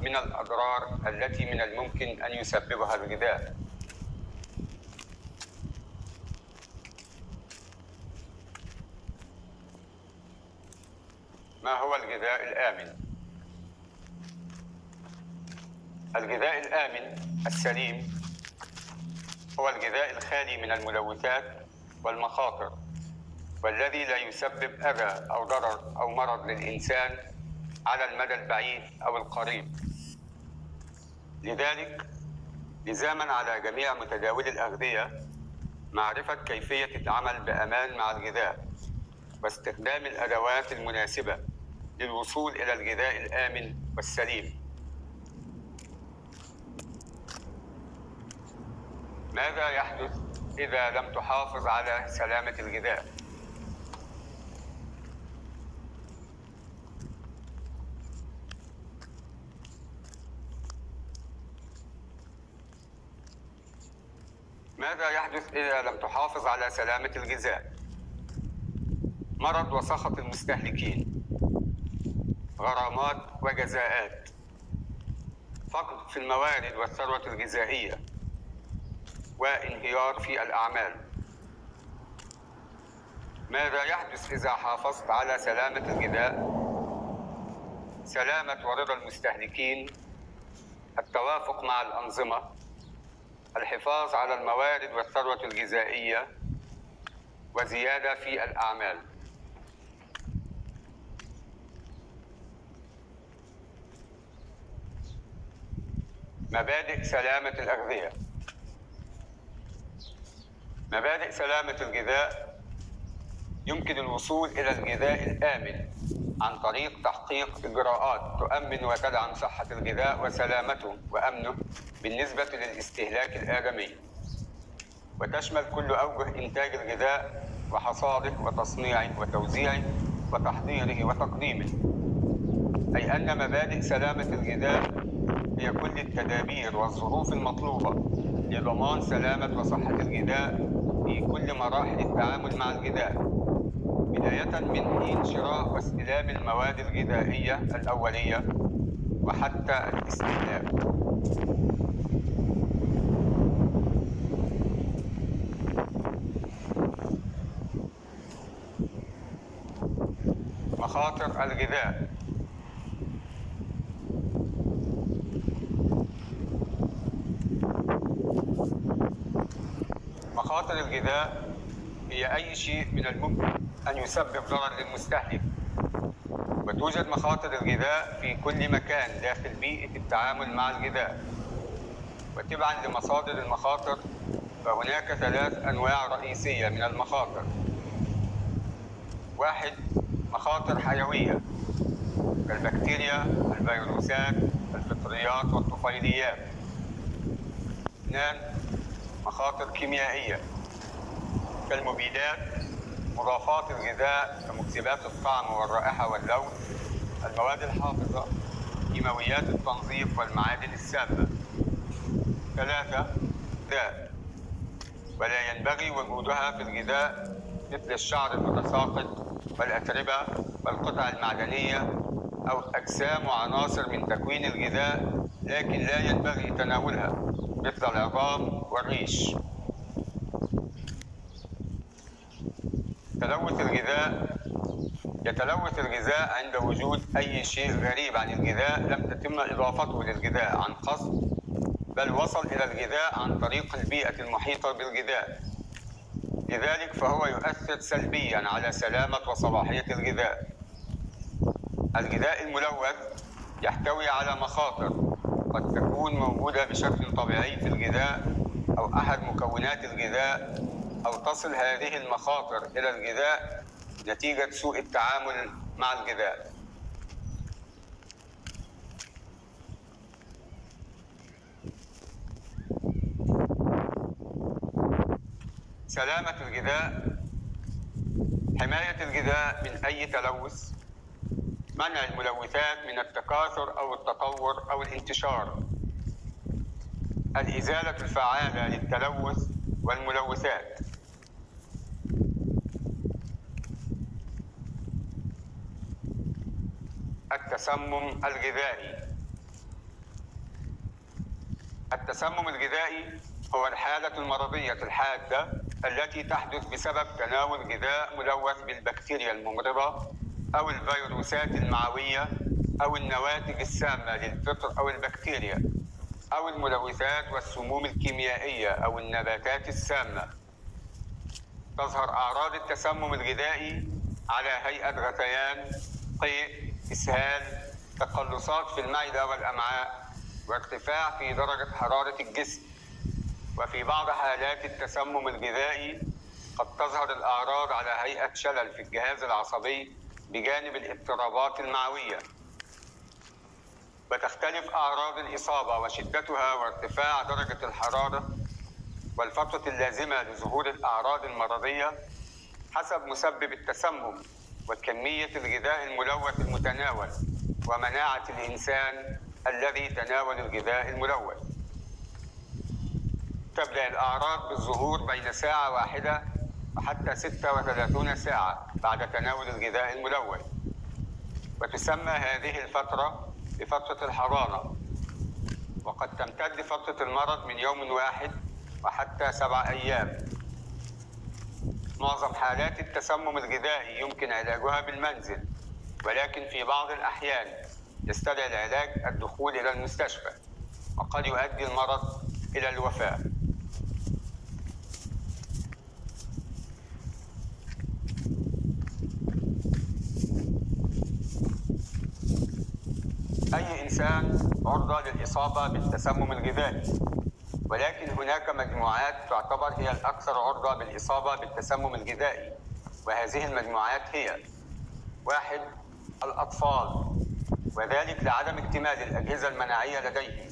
من الأضرار التي من الممكن أن يسببها الغذاء. ما هو الغذاء الآمن؟ الغذاء الآمن السليم هو الغذاء الخالي من الملوثات والمخاطر، والذي لا يسبب أذى أو ضرر أو مرض للإنسان على المدى البعيد أو القريب. لذلك لزاما على جميع متداولي الأغذية معرفة كيفية العمل بأمان مع الغذاء واستخدام الأدوات المناسبة للوصول إلى الغذاء الآمن والسليم. ماذا يحدث إذا لم تحافظ على سلامة الغذاء؟ ماذا يحدث إذا لم تحافظ على سلامة الغذاء؟ مرض وسخط المستهلكين، غرامات وجزاءات، فقد في الموارد والثروة الغذائية، وانهيار في الأعمال. ماذا يحدث إذا حافظت على سلامة الغذاء؟ سلامة ورضا المستهلكين، التوافق مع الأنظمة، الحفاظ على الموارد والثروة الغذائية، وزيادة في الأعمال. مبادئ سلامة الأغذية. مبادئ سلامة الغذاء: يمكن الوصول إلى الغذاء الآمن عن طريق تحقيق إجراءات تؤمن وتدعم صحة الغذاء وسلامته وأمنه بالنسبة للاستهلاك الآدمي، وتشمل كل أوجه إنتاج الغذاء وحصاده وتصنيعه وتوزيعه وتحضيره وتقديمه. أي أن مبادئ سلامة الغذاء هي كل التدابير والظروف المطلوبة لضمان سلامة وصحة الغذاء في كل مراحل التعامل مع الغذاء، بداية من حين شراء واستلام المواد الغذائية الأولية وحتى الاستهلاك. مخاطر الغذاء. مخاطر الغذاء هي أي شيء من الممكن أن يسبب ضرر للمستهلك، وتوجد مخاطر الغذاء في كل مكان داخل بيئة التعامل مع الغذاء. وتبعاً لمصادر المخاطر فهناك 3 أنواع رئيسية من المخاطر. 1. مخاطر حيوية كالبكتيريا، الفيروسات، الفطريات والطفيليات. 2. مخاطر كيميائية كالمبيدات، مضافات الغذاء كمكسبات الطعم والرائحة واللون، المواد الحافظة، كيماويات التنظيف والمعادن السامة. 3. غذاء، ولا ينبغي وجودها في الغذاء مثل الشعر المتساقط والأتربة والقطع المعدنية أو أجسام وعناصر من تكوين الغذاء، لكن لا ينبغي تناولها مثل العظام والريش. تلوث الغذاء: يتلوث الغذاء عند وجود أي شيء غريب عن الغذاء لم تتم إضافته للغذاء عن قصد، بل وصل إلى الغذاء عن طريق البيئة المحيطة بالغذاء، لذلك فهو يؤثر سلبياً على سلامة وصلاحية الغذاء. الغذاء الملوث يحتوي على مخاطر قد تكون موجودة بشكل طبيعي في الغذاء أو أحد مكونات الغذاء، أو تصل هذه المخاطر إلى الغذاء نتيجة سوء التعامل مع الغذاء. سلامة الغذاء: حماية الغذاء من أي تلوث، منع الملوثات من التكاثر أو التطور أو الانتشار، الإزالة الفعالة للتلوث والملوثات. التسمم الغذائي: التسمم الغذائي هو الحالة المرضية الحادة التي تحدث بسبب تناول غذاء ملوث بالبكتيريا الممرضة أو الفيروسات المعوية أو النواتج السامة للفطر أو البكتيريا أو الملوثات والسموم الكيميائية أو النباتات السامة. تظهر أعراض التسمم الغذائي على هيئة غثيان، قيء، إسهال، تقلصات في المعدة والأمعاء، وارتفاع في درجة حرارة الجسم. وفي بعض حالات التسمم الغذائي قد تظهر الأعراض على هيئة شلل في الجهاز العصبي بجانب الاضطرابات المعوية. وتختلف أعراض الإصابة وشدتها وارتفاع درجة الحرارة والفترة اللازمة لظهور الأعراض المرضية حسب مسبب التسمم وكمية الغذاء الملوث المتناول ومناعة الإنسان الذي تناول الغذاء الملوث. تبدأ الأعراض بالظهور بين ساعة واحدة وحتى 36 ساعة بعد تناول الغذاء الملوث، وتسمى هذه الفترة بفترة الحضانة، وقد تمتد فترة المرض من يوم واحد وحتى 7 أيام. معظم حالات التسمم الغذائي يمكن علاجها بالمنزل، ولكن في بعض الأحيان يستدعي العلاج الدخول إلى المستشفى، وقد يؤدي المرض إلى الوفاة. أي إنسان عرضة للإصابة بالتسمم الغذائي، ولكن هناك مجموعات تعتبر هي الأكثر عرضة بالإصابة بالتسمم الغذائي، وهذه المجموعات هي: 1. الأطفال، وذلك لعدم اكتمال الأجهزة المناعية لديهم،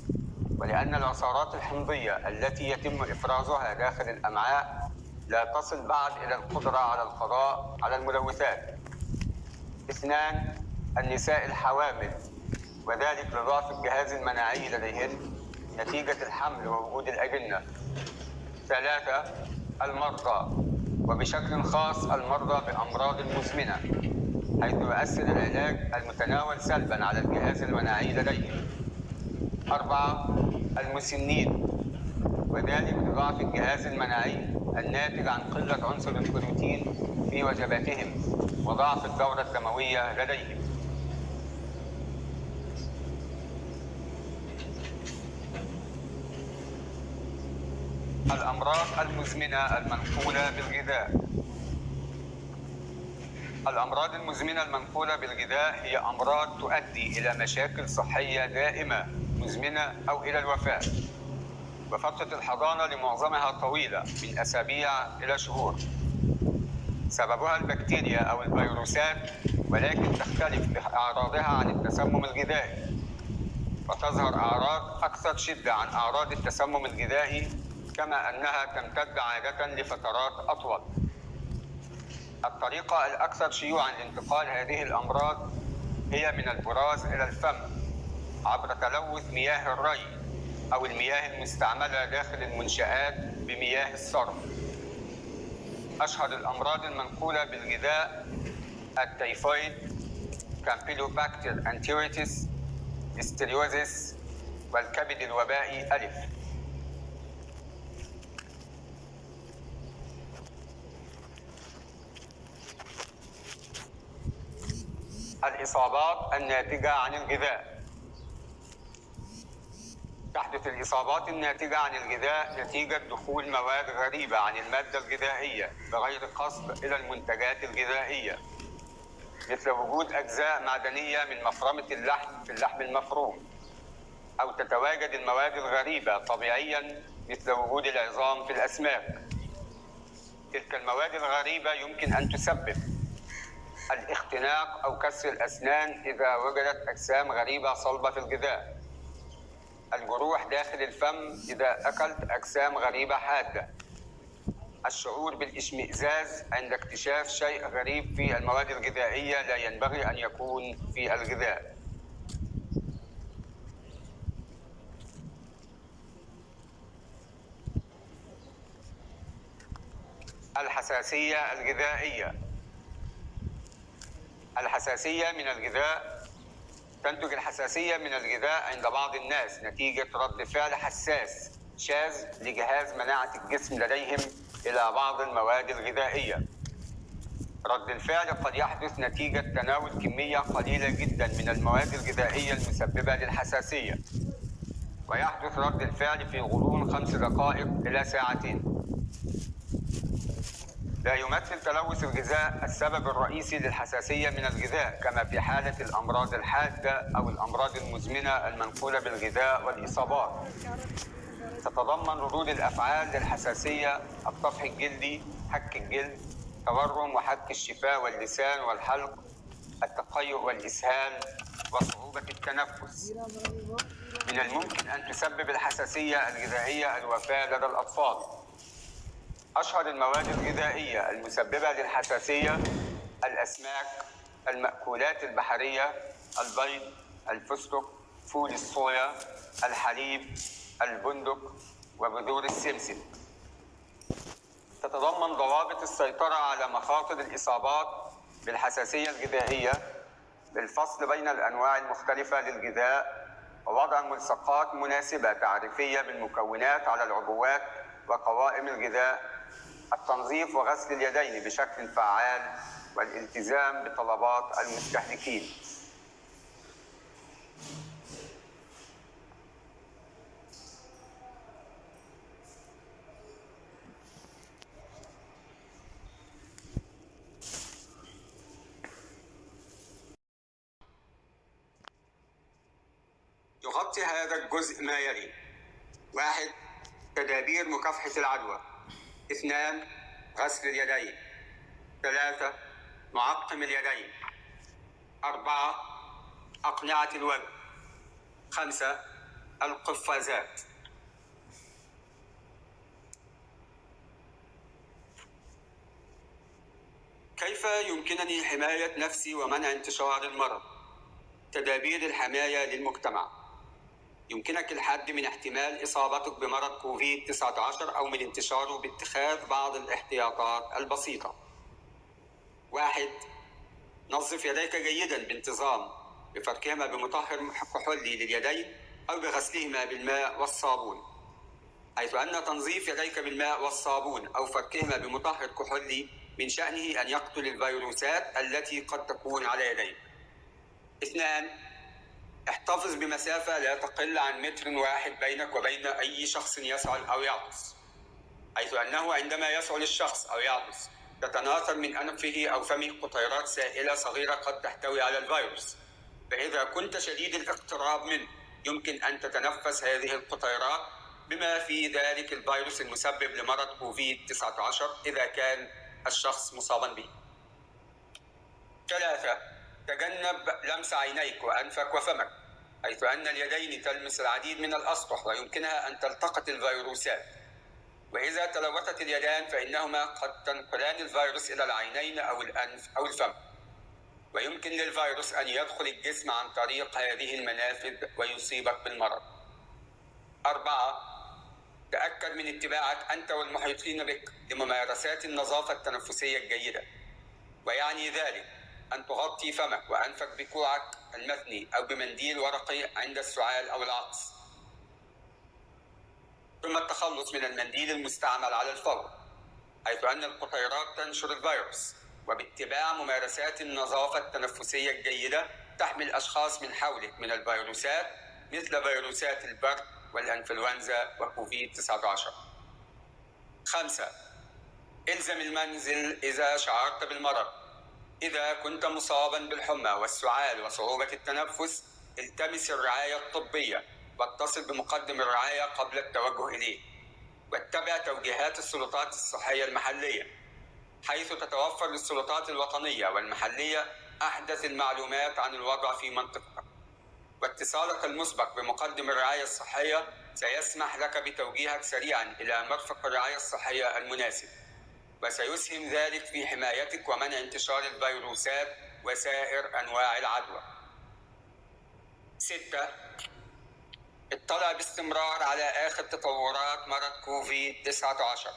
ولأن العصارات الحمضية التي يتم إفرازها داخل الأمعاء لا تصل بعد إلى القدرة على القضاء على الملوثات. 2. النساء الحوامل، وذلك لضعف الجهاز المناعي لديهن نتيجة الحمل ووجود الأجنة. 3. المرضى، وبشكل خاص المرضى بأمراض مزمنة، حيث يؤثر العلاج المتناول سلباً على الجهاز المناعي لديهم. 4. المسنين، وذلك لضعف الجهاز المناعي الناتج عن قلة عنصر البروتين في وجباتهم وضعف الدورة الدموية لديهم. الأمراض المزمنة المنقولة بالغذاء. الأمراض المزمنة المنقولة بالغذاء هي أمراض تؤدي إلى مشاكل صحية دائمة مزمنة أو إلى الوفاة، وفترة الحضانة لمعظمها طويلة من أسابيع إلى شهور. سببها البكتيريا أو الفيروسات، ولكن تختلف بأعراضها عن التسمم الغذائي، وتظهر أعراض أكثر شدة عن أعراض التسمم الغذائي، كما أنها تمتد عادة لفترات أطول. الطريقة الأكثر شيوعاً لانتقال هذه الأمراض هي من البراز إلى الفم عبر تلوث مياه الري أو المياه المستعملة داخل المنشآت بمياه الصرف. أشهر الأمراض المنقولة بالغذاء التيفويد، كامبيلوباكتر انتيريتس، ستيريوزيس، والكبد الوبائي ألف. الإصابات الناتجة عن الغذاء. تحدث الإصابات الناتجة عن الغذاء نتيجة دخول مواد غريبة عن المادة الغذائية بغير قصد إلى المنتجات الغذائية، مثل وجود أجزاء معدنية من مفرمة اللحم في اللحم المفروم، أو تتواجد المواد الغريبة طبيعياً مثل وجود العظام في الأسماك. تلك المواد الغريبة يمكن أن تسبب الاختناق أو كسر الأسنان إذا وجدت أجسام غريبة صلبة في الغذاء، الجروح داخل الفم إذا أكلت أجسام غريبة حادة، الشعور بالاشمئزاز عند اكتشاف شيء غريب في المواد الغذائية لا ينبغي أن يكون في الغذاء. الحساسية الغذائية. الحساسية من الغذاء. تنتج الحساسية من الغذاء عند بعض الناس نتيجة رد فعل حساس شاذ لجهاز مناعة الجسم لديهم إلى بعض المواد الغذائية. رد الفعل قد يحدث نتيجة تناول كمية قليلة جدا من المواد الغذائية المسببة للحساسية، ويحدث رد الفعل في غضون 5 دقائق إلى ساعتين. لا يمثل تلوث الغذاء السبب الرئيسي للحساسية من الغذاء، كما في حالة الأمراض الحادة أو الأمراض المزمنة المنقولة بالغذاء والإصابات. تتضمن ردود الأفعال للحساسية الطفح الجلدي، حك الجلد، تورم وحك الشفاه واللسان والحلق، التقيؤ والإسهال، وصعوبة التنفس. من الممكن أن تسبب الحساسية الغذائية الوفاة لدى الأطفال. أشهر المواد الغذائية المسببة للحساسية الأسماك، المأكولات البحرية، البيض، الفستق، فول الصويا، الحليب، البندق، وبذور السمسم. تتضمن ضوابط السيطرة على مخاطر الإصابات بالحساسية الغذائية بالفصل بين الأنواع المختلفة للغذاء، ووضع ملصقات مناسبة تعريفية بالمكونات على العبوات وقوائم الغذاء، التنظيف وغسل اليدين بشكل فعال، والالتزام بطلبات المستهلكين. يغطي هذا الجزء ما يلي: 1. تدابير مكافحة العدوى. 2. غسل اليدين. 3. معقم اليدين. 4. أقنعة الوجه. 5. القفازات. كيف يمكنني حماية نفسي ومنع انتشار المرض؟ تدابير الحماية للمجتمع. يمكنك الحد من احتمال إصابتك بمرض كوفيد-19 أو من انتشاره باتخاذ بعض الاحتياطات البسيطة. 1. نظف يديك جيداً بانتظام بفركهما بمطهر كحولي لليدين أو بغسلهما بالماء والصابون، حيث أن تنظيف يديك بالماء والصابون أو فركهما بمطهر كحولي من شأنه أن يقتل الفيروسات التي قد تكون على يديك. 2. احتفظ بمسافة لا تقل عن 1 متر بينك وبين أي شخص يسعل أو يعطس، حيث أنه عندما يسعل الشخص أو يعطس تتناثر من أنفه أو فمه قطيرات سائلة صغيرة قد تحتوي على الفيروس، فإذا كنت شديد الاقتراب منه يمكن أن تتنفس هذه القطيرات، بما في ذلك الفيروس المسبب لمرض كوفيد-19 إذا كان الشخص مصابا به. 3. تجنب لمس عينيك وأنفك وفمك، حيث أن اليدين تلمس العديد من الأسطح ويمكنها أن تلتقط الفيروسات، وإذا تلوثت اليدان فإنهما قد تنقلان الفيروس إلى العينين أو الأنف أو الفم، ويمكن للفيروس أن يدخل الجسم عن طريق هذه المنافذ ويصيبك بالمرض. 4. تأكد من اتباعك أنت والمحيطين بك لممارسات النظافة التنفسية الجيدة، ويعني ذلك أن تغطي فمك وأنفك بكوعك المثني أو بمنديل ورقي عند السعال أو العطس. ثم التخلص من المنديل المستعمل على الفور، حيث أن القطيرات تنشر الفيروس، وباتباع ممارسات النظافة التنفسية الجيدة تحمي الأشخاص من حولك من الفيروسات مثل فيروسات البرد والإنفلونزا وكوفيد 19. 5. إلزم المنزل إذا شعرت بالمرض. إذا كنت مصابا بالحمى والسعال وصعوبة التنفس، التمس الرعاية الطبية واتصل بمقدم الرعاية قبل التوجه إليه، واتبع توجيهات السلطات الصحية المحلية، حيث تتوفر للسلطات الوطنية والمحلية أحدث المعلومات عن الوضع في منطقتك. واتصالك المسبق بمقدم الرعاية الصحية سيسمح لك بتوجيهك سريعا إلى مرفق الرعاية الصحية المناسب، وسيسهم ذلك في حمايتك ومنع انتشار الفيروسات وسائر أنواع العدوى. 6. اطلع باستمرار على آخر تطورات مرض كوفيد 19،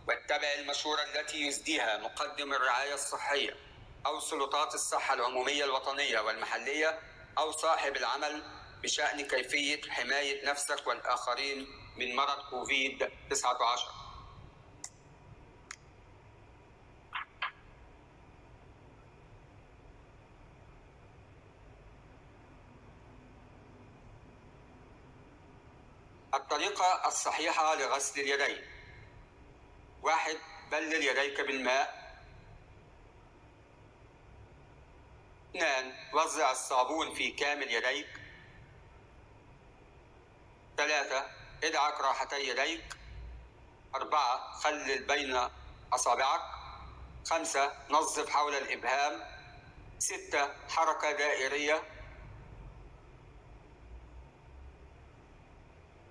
واتبع المشورة التي يسديها مقدم الرعاية الصحية أو سلطات الصحة العمومية الوطنية والمحلية أو صاحب العمل بشأن كيفية حماية نفسك والآخرين من مرض كوفيد 19. الطريقة الصحيحة لغسل اليدين: 1. بلل يديك بالماء. 2. وزع الصابون في كامل يديك. 3. ادعك راحتي يديك. 4. خلل بين أصابعك. 5. نظف حول الإبهام. 6. حركة دائرية.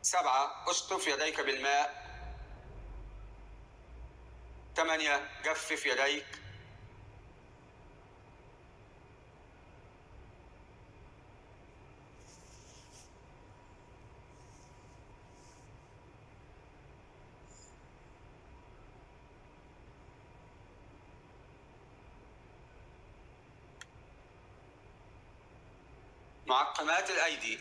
7. اشطف يديك بالماء. 8. جفف يديك. 9. معقمات الأيدي: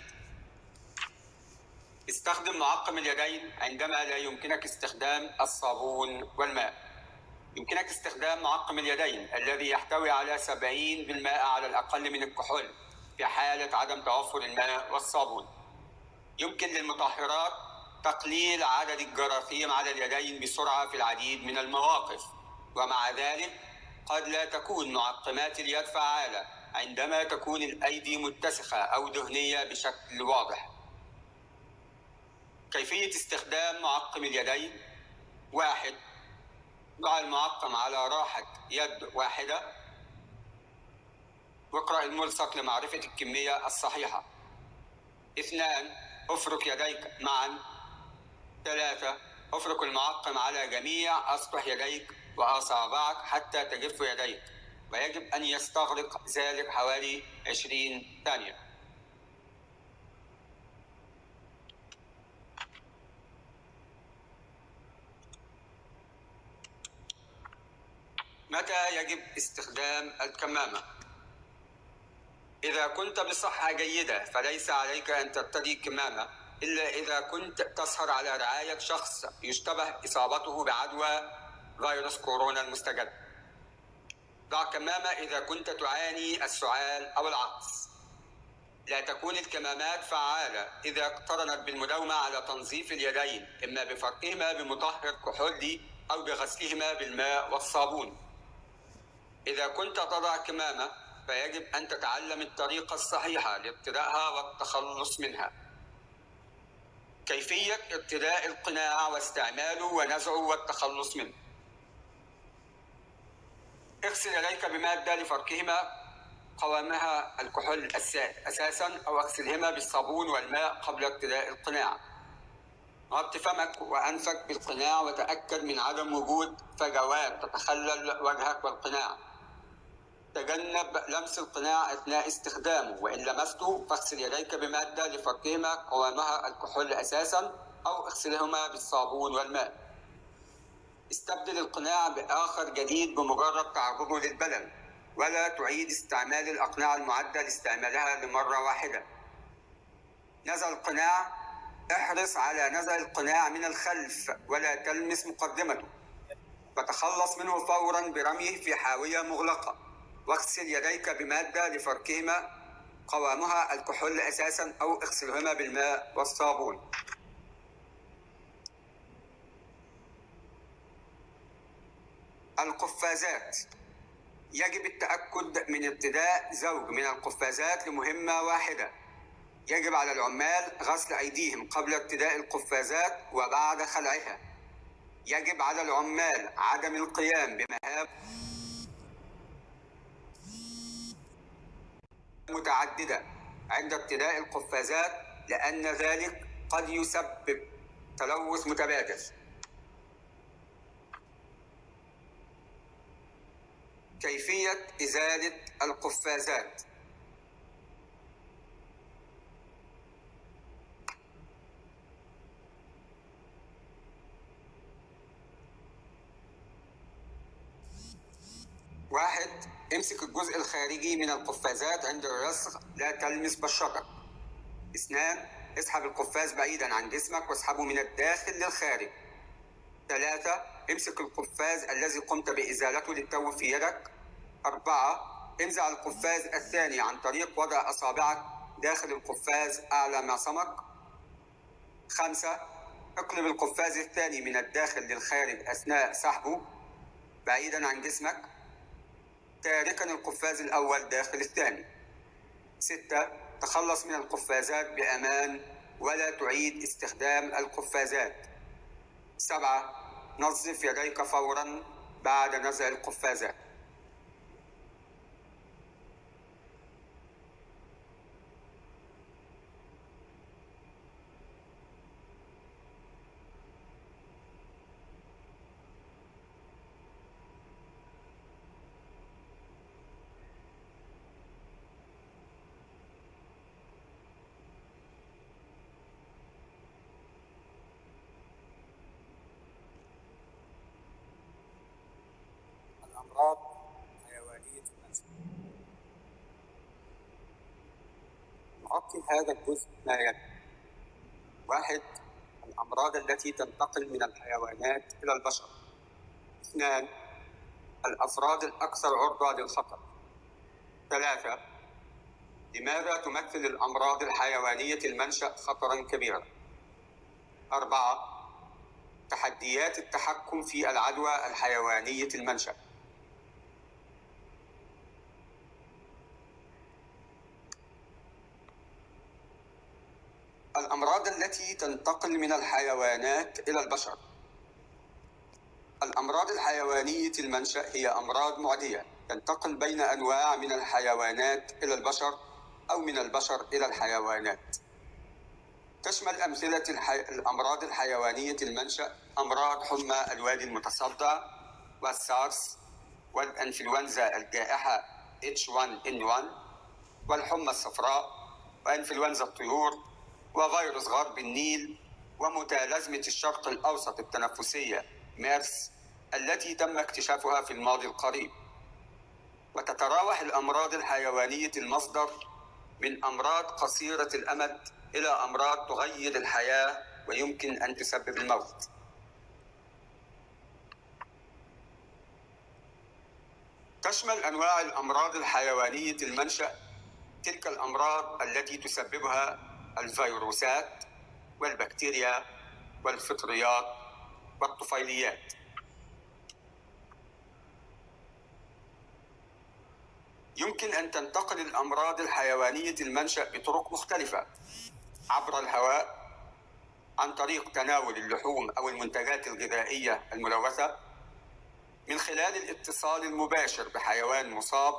استخدم معقم اليدين عندما لا يمكنك استخدام الصابون والماء. يمكنك استخدام معقم اليدين الذي يحتوي على 70% على الأقل من الكحول في حالة عدم توفر الماء والصابون. يمكن للمطهرات تقليل عدد الجراثيم على اليدين بسرعة في العديد من المواقف، ومع ذلك قد لا تكون معقمات اليد فعالة عندما تكون الأيدي متسخة أو دهنية بشكل واضح. كيفية استخدام معقم اليدين: 1. ضع المعقم على راحة يد واحدة، واقرأ الملصق لمعرفة الكمية الصحيحة. 2. افرك يديك معا. 3. افرك المعقم على جميع أسطح يديك وأصابعك حتى تجف يديك، ويجب أن يستغرق ذلك حوالي 20 ثانية. متى يجب استخدام الكمامة؟ إذا كنت بصحة جيدة فليس عليك أن ترتدي كمامة إلا إذا كنت تسهر على رعاية شخص يشتبه إصابته بعدوى فيروس كورونا المستجد. ضع كمامة إذا كنت تعاني السعال أو العطس. لا تكون الكمامات فعالة إذا اقترنت بالمداومة على تنظيف اليدين، إما بفركهما بمطهر كحولي أو بغسلهما بالماء والصابون. إذا كنت تضع كمامة فيجب أن تتعلم الطريقة الصحيحة لارتدائها والتخلص منها. كيفية ارتداء القناع واستعماله ونزعه والتخلص منه: اغسل يديك بمادة لفركهما قوامها الكحول أساسا، أو اغسلهما بالصابون والماء قبل ارتداء القناع. غط فمك وأنفك بالقناع وتأكد من عدم وجود فجوات تتخلل وجهك والقناع. تجنب لمس القناع أثناء استخدامه، وإن لمسته فاغسل يديك بمادة لفركهما قوامها الكحول أساساً أو اغسلهما بالصابون والماء. استبدل القناع بآخر جديد بمجرد تعرضه للبلل، ولا تعيد استعمال الأقنعة المعدة لاستعمالها لمرة واحدة. نزع القناع، احرص على نزع القناع من الخلف ولا تلمس مقدمته، فتخلص منه فورا برميه في حاوية مغلقة، واغسل يديك بمادة لفركهما قوامها الكحول أساسا أو اغسلهما بالماء والصابون. القفازات. يجب التأكد من ارتداء زوج من القفازات لمهمة واحدة. يجب على العمال غسل أيديهم قبل ارتداء القفازات وبعد خلعها. يجب على العمال عدم القيام بمهام متعددة عند ارتداء القفازات، لأن ذلك قد يسبب تلوث متبادل. كيفية إزالة القفازات. واحد، امسك الجزء الخارجي من القفازات عند الرسغ، لا تلمس بشرتك. 2، اسحب القفاز بعيدا عن جسمك واسحبه من الداخل للخارج. 3، امسك القفاز الذي قمت بإزالته للتو في يدك. 4، انزع القفاز الثاني عن طريق وضع أصابعك داخل القفاز أعلى معصمك. 5، اقلب القفاز الثاني من الداخل للخارج أثناء سحبه بعيدا عن جسمك، تاركا القفاز الأول داخل الثاني. 6، تخلص من القفازات بأمان ولا تعيد استخدام القفازات. 7، نظف يديك فورا بعد نزع القفازات. الأمراض الحيوانية المنشأ. نغطي هذا الجزء ما يلي. 1، الأمراض التي تنتقل من الحيوانات إلى البشر. 2، الأفراد الأكثر عرضة للخطر. 3، لماذا تمثل الأمراض الحيوانية المنشأ خطراً كبيراً؟ 4، تحديات التحكم في العدوى الحيوانية المنشأ. الأمراض التي تنتقل من الحيوانات إلى البشر. الأمراض الحيوانية المنشأ هي أمراض معدية تنتقل بين أنواع من الحيوانات إلى البشر أو من البشر إلى الحيوانات. تشمل أمثلة الأمراض الحيوانية المنشأ أمراض حمى الوادي المتصدع، والسارس، والإنفلونزا الجائحة H1N1، والحمى الصفراء، وإنفلونزا الطيور، وفيروس غرب النيل، ومتلازمة الشرق الأوسط التنفسية ميرس التي تم اكتشافها في الماضي القريب. وتتراوح الأمراض الحيوانية المصدر من أمراض قصيرة الأمد إلى أمراض تغير الحياة ويمكن أن تسبب الموت. تشمل أنواع الأمراض الحيوانية المنشأ تلك الأمراض التي تسببها الفيروسات والبكتيريا والفطريات والطفيليات. يمكن أن تنتقل الأمراض الحيوانية المنشأ بطرق مختلفة: عبر الهواء، عن طريق تناول اللحوم أو المنتجات الغذائية الملوثة، من خلال الاتصال المباشر بحيوان مصاب،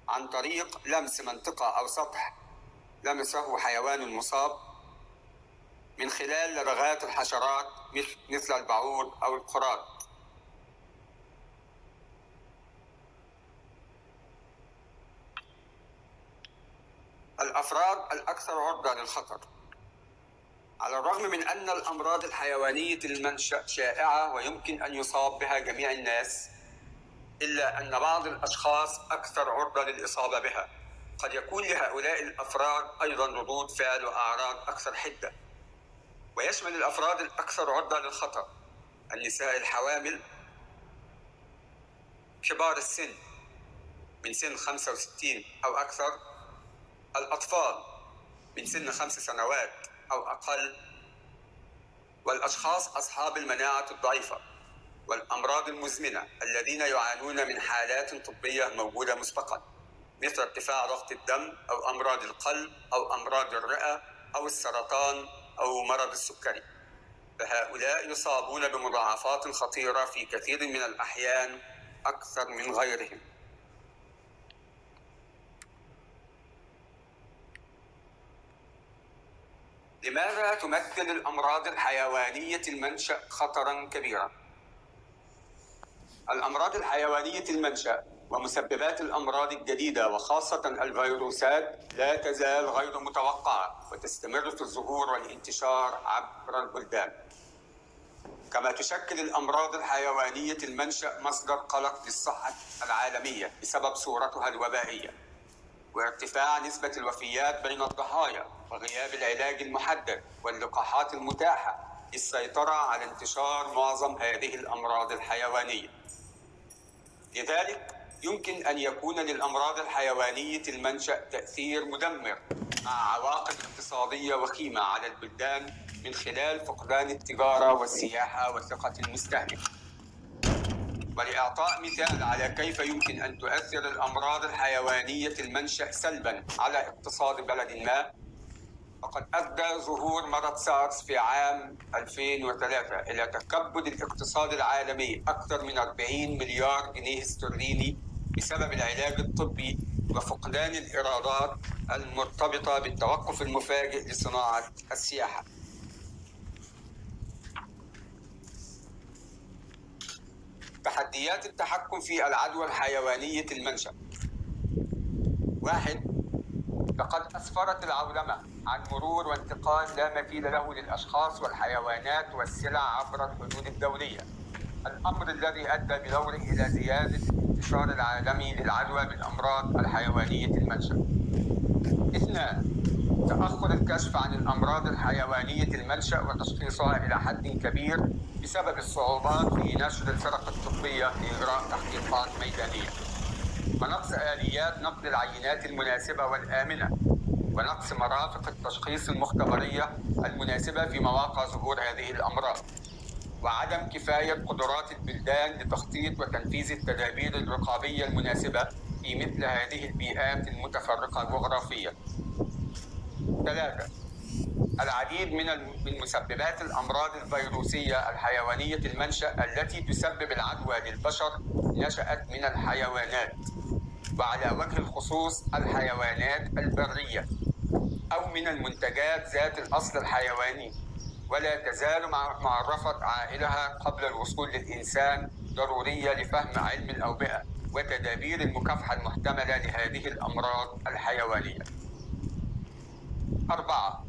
عن طريق لمس منطقة أو سطح لمسه حيوان مصاب، من خلال لدغات الحشرات مثل البعوض أو القراد. الأفراد الأكثر عرضة للخطر. على الرغم من أن الأمراض الحيوانية المنشأ شائعة ويمكن أن يصاب بها جميع الناس، إلا أن بعض الأشخاص أكثر عرضة للإصابة بها. قد يكون لهؤلاء الأفراد أيضاً ردود فعل وأعراض أكثر حدة، ويشمل الأفراد الأكثر عرضة للخطر النساء الحوامل، كبار السن من سن 65 أو أكثر، الأطفال من سن 5 سنوات أو أقل، والأشخاص أصحاب المناعة الضعيفة، والأمراض المزمنة الذين يعانون من حالات طبية موجودة مسبقاً، مثل ارتفاع ضغط الدم أو أمراض القلب أو أمراض الرئة أو السرطان أو مرض السكري. فهؤلاء يصابون بمضاعفات خطيرة في كثير من الأحيان أكثر من غيرهم. لماذا تمثل الأمراض الحيوانية المنشأ خطراً كبيراً؟ الأمراض الحيوانية المنشأ ومسببات الأمراض الجديدة وخاصة الفيروسات لا تزال غير متوقعة وتستمر في الظهور والانتشار عبر البلدان. كما تشكل الأمراض الحيوانية المنشأ مصدر قلق للصحة العالمية بسبب صورتها الوبائية وارتفاع نسبة الوفيات بين الضحايا وغياب العلاج المحدد واللقاحات المتاحة للسيطرة على انتشار معظم هذه الأمراض الحيوانية. لذلك يمكن أن يكون للأمراض الحيوانية المنشأ تأثير مدمر مع عواقب اقتصادية وخيمة على البلدان من خلال فقدان التجارة والسياحة وثقة المستهلك. ولإعطاء مثال على كيف يمكن أن تؤثر الأمراض الحيوانية المنشأ سلباً على اقتصاد بلد ما، فقد أدى ظهور مرض سارس في عام 2003 إلى تكبد الاقتصاد العالمي أكثر من 40 مليار جنيه استرليني بسبب العلاج الطبي وفقدان الإيرادات المرتبطة بالتوقف المفاجئ لصناعة السياحة. تحديات التحكم في العدوى الحيوانية المنشأ. 1. لقد أسفرت العولمة عن مرور وانتقال لا مثيل له للأشخاص والحيوانات والسلع عبر الحدود الدولية، الأمر الذي أدى بدوره إلى زيادة الانتشار العالمي للعدوى بالأمراض الحيوانية المنشأ. 2. تأخر الكشف عن الأمراض الحيوانية المنشأ وتشخيصها إلى حد كبير بسبب الصعوبات في نشر الفرق الطبية لإجراء تحقيقات ميدانية، ونقص آليات نقل العينات المناسبة والآمنة، ونقص مرافق التشخيص المختبرية المناسبة في مواقع ظهور هذه الأمراض، وعدم كفاية قدرات البلدان لتخطيط وتنفيذ التدابير الرقابية المناسبة في مثل هذه البيئات المتفرقة جغرافيا. 3. العديد من مسببات الأمراض الفيروسية الحيوانية المنشأ التي تسبب العدوى للبشر نشأت من الحيوانات، وعلى وجه الخصوص الحيوانات البرية، أو من المنتجات ذات الأصل الحيواني، ولا تزال معرفة عائلها قبل الوصول للإنسان ضرورية لفهم علم الأوبئة وتدابير المكافحة المحتملة لهذه الأمراض الحيوانية. 4.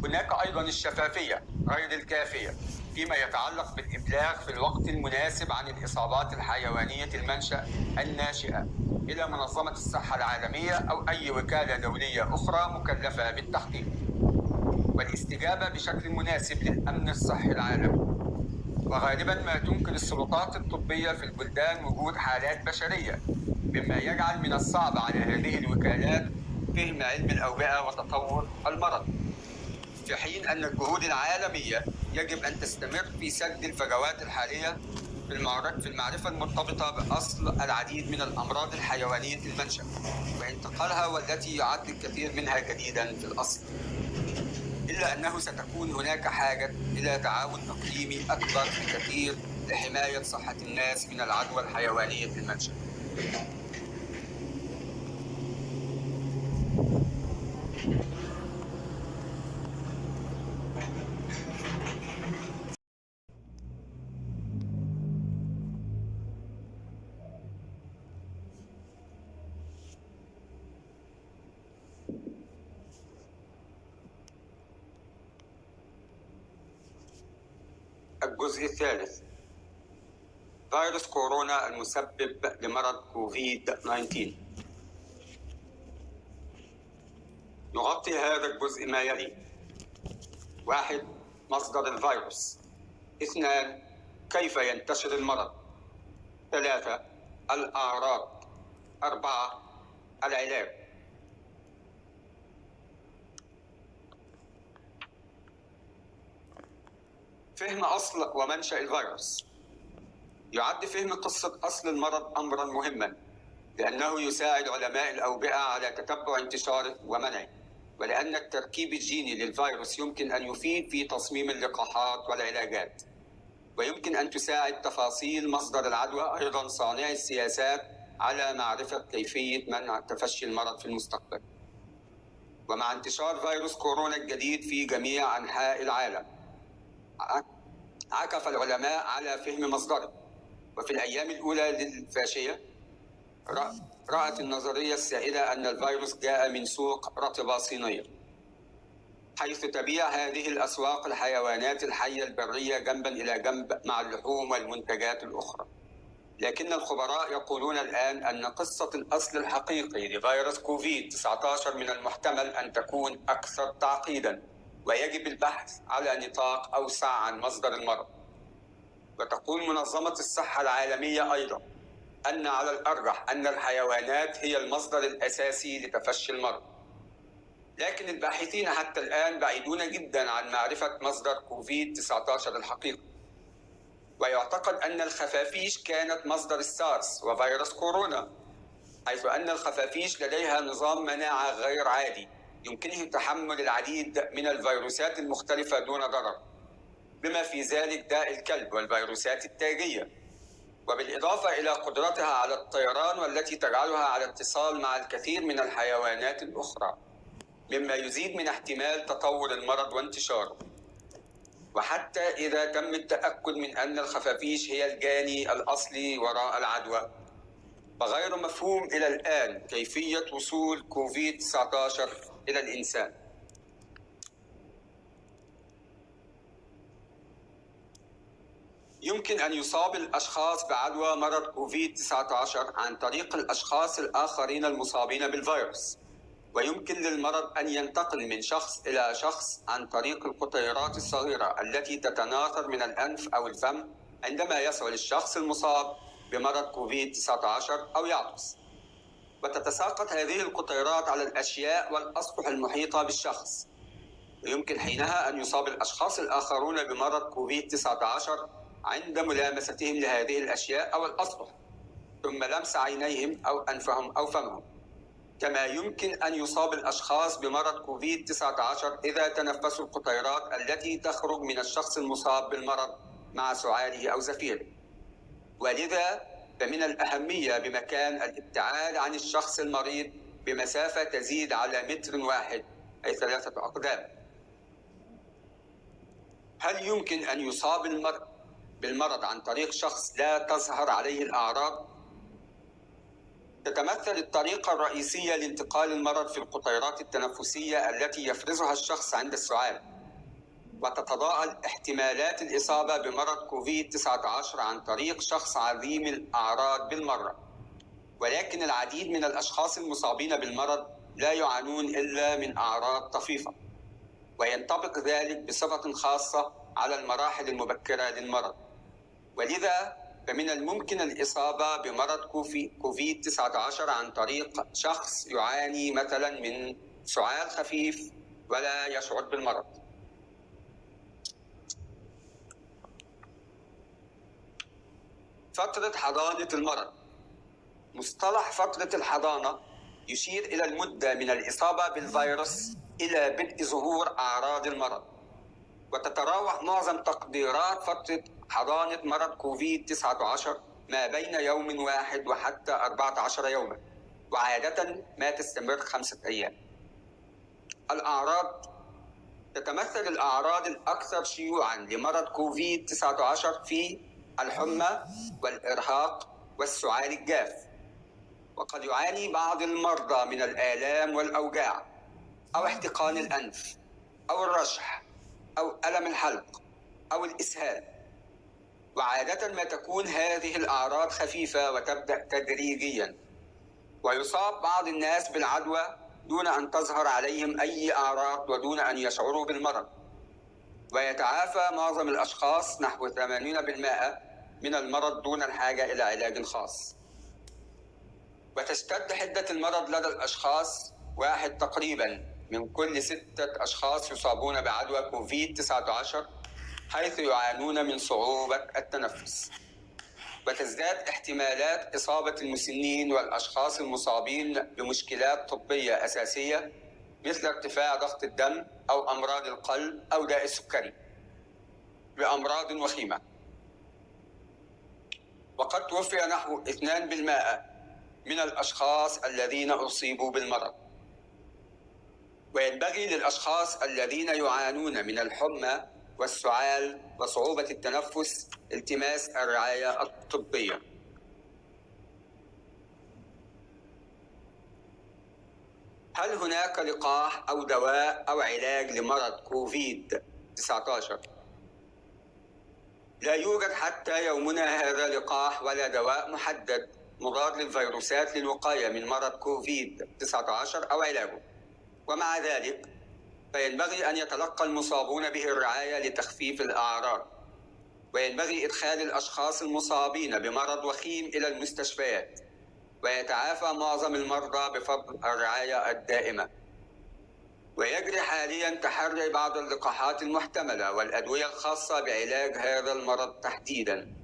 هناك أيضا الشفافية غير الكافية فيما يتعلق بالإبلاغ في الوقت المناسب عن الإصابات الحيوانية المنشأ الناشئة إلى منظمة الصحة العالمية أو أي وكالة دولية أخرى مكلفة بالتحقيق، والاستجابة بشكل مناسب للأمن الصحي العالمي. وغالبا ما تنكر السلطات الطبية في البلدان وجود حالات بشرية، مما يجعل من الصعب على هذه الوكالات فهم علم الأوبئة وتطور المرض، في حين أن الجهود العالمية يجب أن تستمر في سد الفجوات الحالية في المعرفة المرتبطة بأصل العديد من الأمراض الحيوانية المنشأ وانتقالها، والتي يعد الكثير منها جديدا في الأصل. إلا أنه ستكون هناك حاجة إلى تعاون إقليمي أكبر بكثير لحماية صحة الناس من العدوى الحيوانية المنشأ. الجزء الثالث: فيروس كورونا المسبب لمرض كوفيد-19. نغطي هذا الجزء ما يلي: 1. مصدر الفيروس. 2. كيف ينتشر المرض. 3. الأعراض. 4. العلاج. فهم أصل ومنشأ الفيروس. يعد فهم قصة أصل المرض أمرا مهما، لأنه يساعد علماء الأوبئة على تتبع انتشاره ومنعه، ولأن التركيب الجيني للفيروس يمكن أن يفيد في تصميم اللقاحات والعلاجات، ويمكن أن تساعد تفاصيل مصدر العدوى أيضا صانعي السياسات على معرفة كيفية منع تفشي المرض في المستقبل. ومع انتشار فيروس كورونا الجديد في جميع أنحاء العالم، عكف العلماء على فهم مصدره، وفي الأيام الأولى للفاشية رأت النظرية السائدة أن الفيروس جاء من سوق رطبة صينية، حيث تبيع هذه الأسواق الحيوانات الحية البرية جنبا إلى جنب مع اللحوم والمنتجات الأخرى. لكن الخبراء يقولون الآن أن قصة الأصل الحقيقي لفيروس كوفيد-19 من المحتمل أن تكون أكثر تعقيدا، ويجب البحث على نطاق أوسع عن مصدر المرض. وتقول منظمة الصحة العالمية أيضا أن على الأرجح أن الحيوانات هي المصدر الأساسي لتفشي المرض. لكن الباحثين حتى الآن بعيدون جدا عن معرفة مصدر كوفيد-19 الحقيقي، ويعتقد أن الخفافيش كانت مصدر السارس وفيروس كورونا، حيث أن الخفافيش لديها نظام مناعة غير عادي يمكنه تحمل العديد من الفيروسات المختلفة دون ضرر، بما في ذلك داء الكلب والفيروسات التاجية، وبالإضافة إلى قدرتها على الطيران والتي تجعلها على اتصال مع الكثير من الحيوانات الأخرى، مما يزيد من احتمال تطور المرض وانتشاره. وحتى إذا تم التأكد من أن الخفافيش هي الجاني الأصلي وراء العدوى، فغير مفهوم إلى الآن كيفية وصول كوفيد-19 إلى الإنسان. يمكن أن يصاب الأشخاص بعدوى مرض كوفيد-19 عن طريق الأشخاص الآخرين المصابين بالفيروس، ويمكن للمرض أن ينتقل من شخص إلى شخص عن طريق القطيرات الصغيرة التي تتناثر من الأنف أو الفم عندما يسعل الشخص المصاب بمرض كوفيد-19 أو يعطس، وتتساقط هذه القطيرات على الأشياء والأسطح المحيطة بالشخص، ويمكن حينها أن يصاب الأشخاص الآخرون بمرض كوفيد-19 عند ملامستهم لهذه الأشياء أو الأسطح، ثم لمس عينيهم أو أنفهم أو فمهم. كما يمكن أن يصاب الأشخاص بمرض كوفيد-19 إذا تنفسوا القطيرات التي تخرج من الشخص المصاب بالمرض مع سعاله أو زفيره. ولذا فمن الأهمية بمكان الابتعاد عن الشخص المريض بمسافة تزيد على 1 متر، أي 3 أقدام. هل يمكن أن يصاب بالمرض عن طريق شخص لا تظهر عليه الأعراض؟ تتمثل الطريقة الرئيسية لانتقال المرض في القطيرات التنفسية التي يفرزها الشخص عند السعال، وتتضاءل احتمالات الإصابة بمرض كوفيد-19 عن طريق شخص عديم الأعراض بالمرة. ولكن العديد من الأشخاص المصابين بالمرض لا يعانون إلا من أعراض طفيفة، وينطبق ذلك بصفة خاصة على المراحل المبكرة للمرض. ولذا فمن الممكن الإصابة بمرض كوفيد-19 عن طريق شخص يعاني مثلا من سعال خفيف ولا يشعر بالمرض. فترة حضانة المرض. مصطلح فترة الحضانة يشير إلى المدة من الإصابة بالفيروس إلى بدء ظهور أعراض المرض، وتتراوح معظم تقديرات فترة حضانة مرض كوفيد-19 ما بين يوم واحد وحتى 14 يوما، وعادة ما تستمر 5 أيام. الأعراض. تتمثل الأعراض الأكثر شيوعاً لمرض كوفيد-19 في الحمى والإرهاق والسعال الجاف، وقد يعاني بعض المرضى من الآلام والأوجاع أو احتقان الأنف أو الرشح أو ألم الحلق أو الإسهال وعادة ما تكون هذه الأعراض خفيفة وتبدأ تدريجيا، ويصاب بعض الناس بالعدوى دون أن تظهر عليهم أي أعراض ودون أن يشعروا بالمرض، ويتعافى معظم الأشخاص نحو 80% من المرض دون الحاجة إلى علاج خاص. وتشتد حدة المرض لدى الأشخاص، واحد تقريبا من كل 6 أشخاص يصابون بعدوى كوفيد-19 حيث يعانون من صعوبة التنفس. وتزداد احتمالات إصابة المسنين والأشخاص المصابين بمشكلات طبية أساسية مثل ارتفاع ضغط الدم أو أمراض القلب أو داء السكري بأمراض وخيمة. وقد توفي نحو 2% من الأشخاص الذين أصيبوا بالمرض. وينبغي للأشخاص الذين يعانون من الحمى والسعال وصعوبة التنفس التماس الرعاية الطبية. هل هناك لقاح أو دواء أو علاج لمرض كوفيد-19؟ لا يوجد حتى يومنا هذا لقاح ولا دواء محدد مضاد للفيروسات للوقاية من مرض كوفيد-19 أو علاجه. ومع ذلك فينبغي أن يتلقى المصابون به الرعاية لتخفيف الأعراض، وينبغي إدخال الأشخاص المصابين بمرض وخيم إلى المستشفيات، ويتعافى معظم المرضى بفضل الرعاية الدائمة. ويجري حاليا تحري بعض اللقاحات المحتملة والأدوية الخاصة بعلاج هذا المرض تحديدا،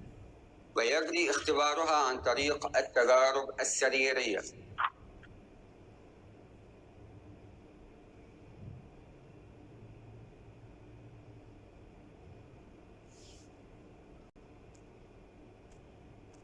ويجري اختبارها عن طريق التجارب السريرية.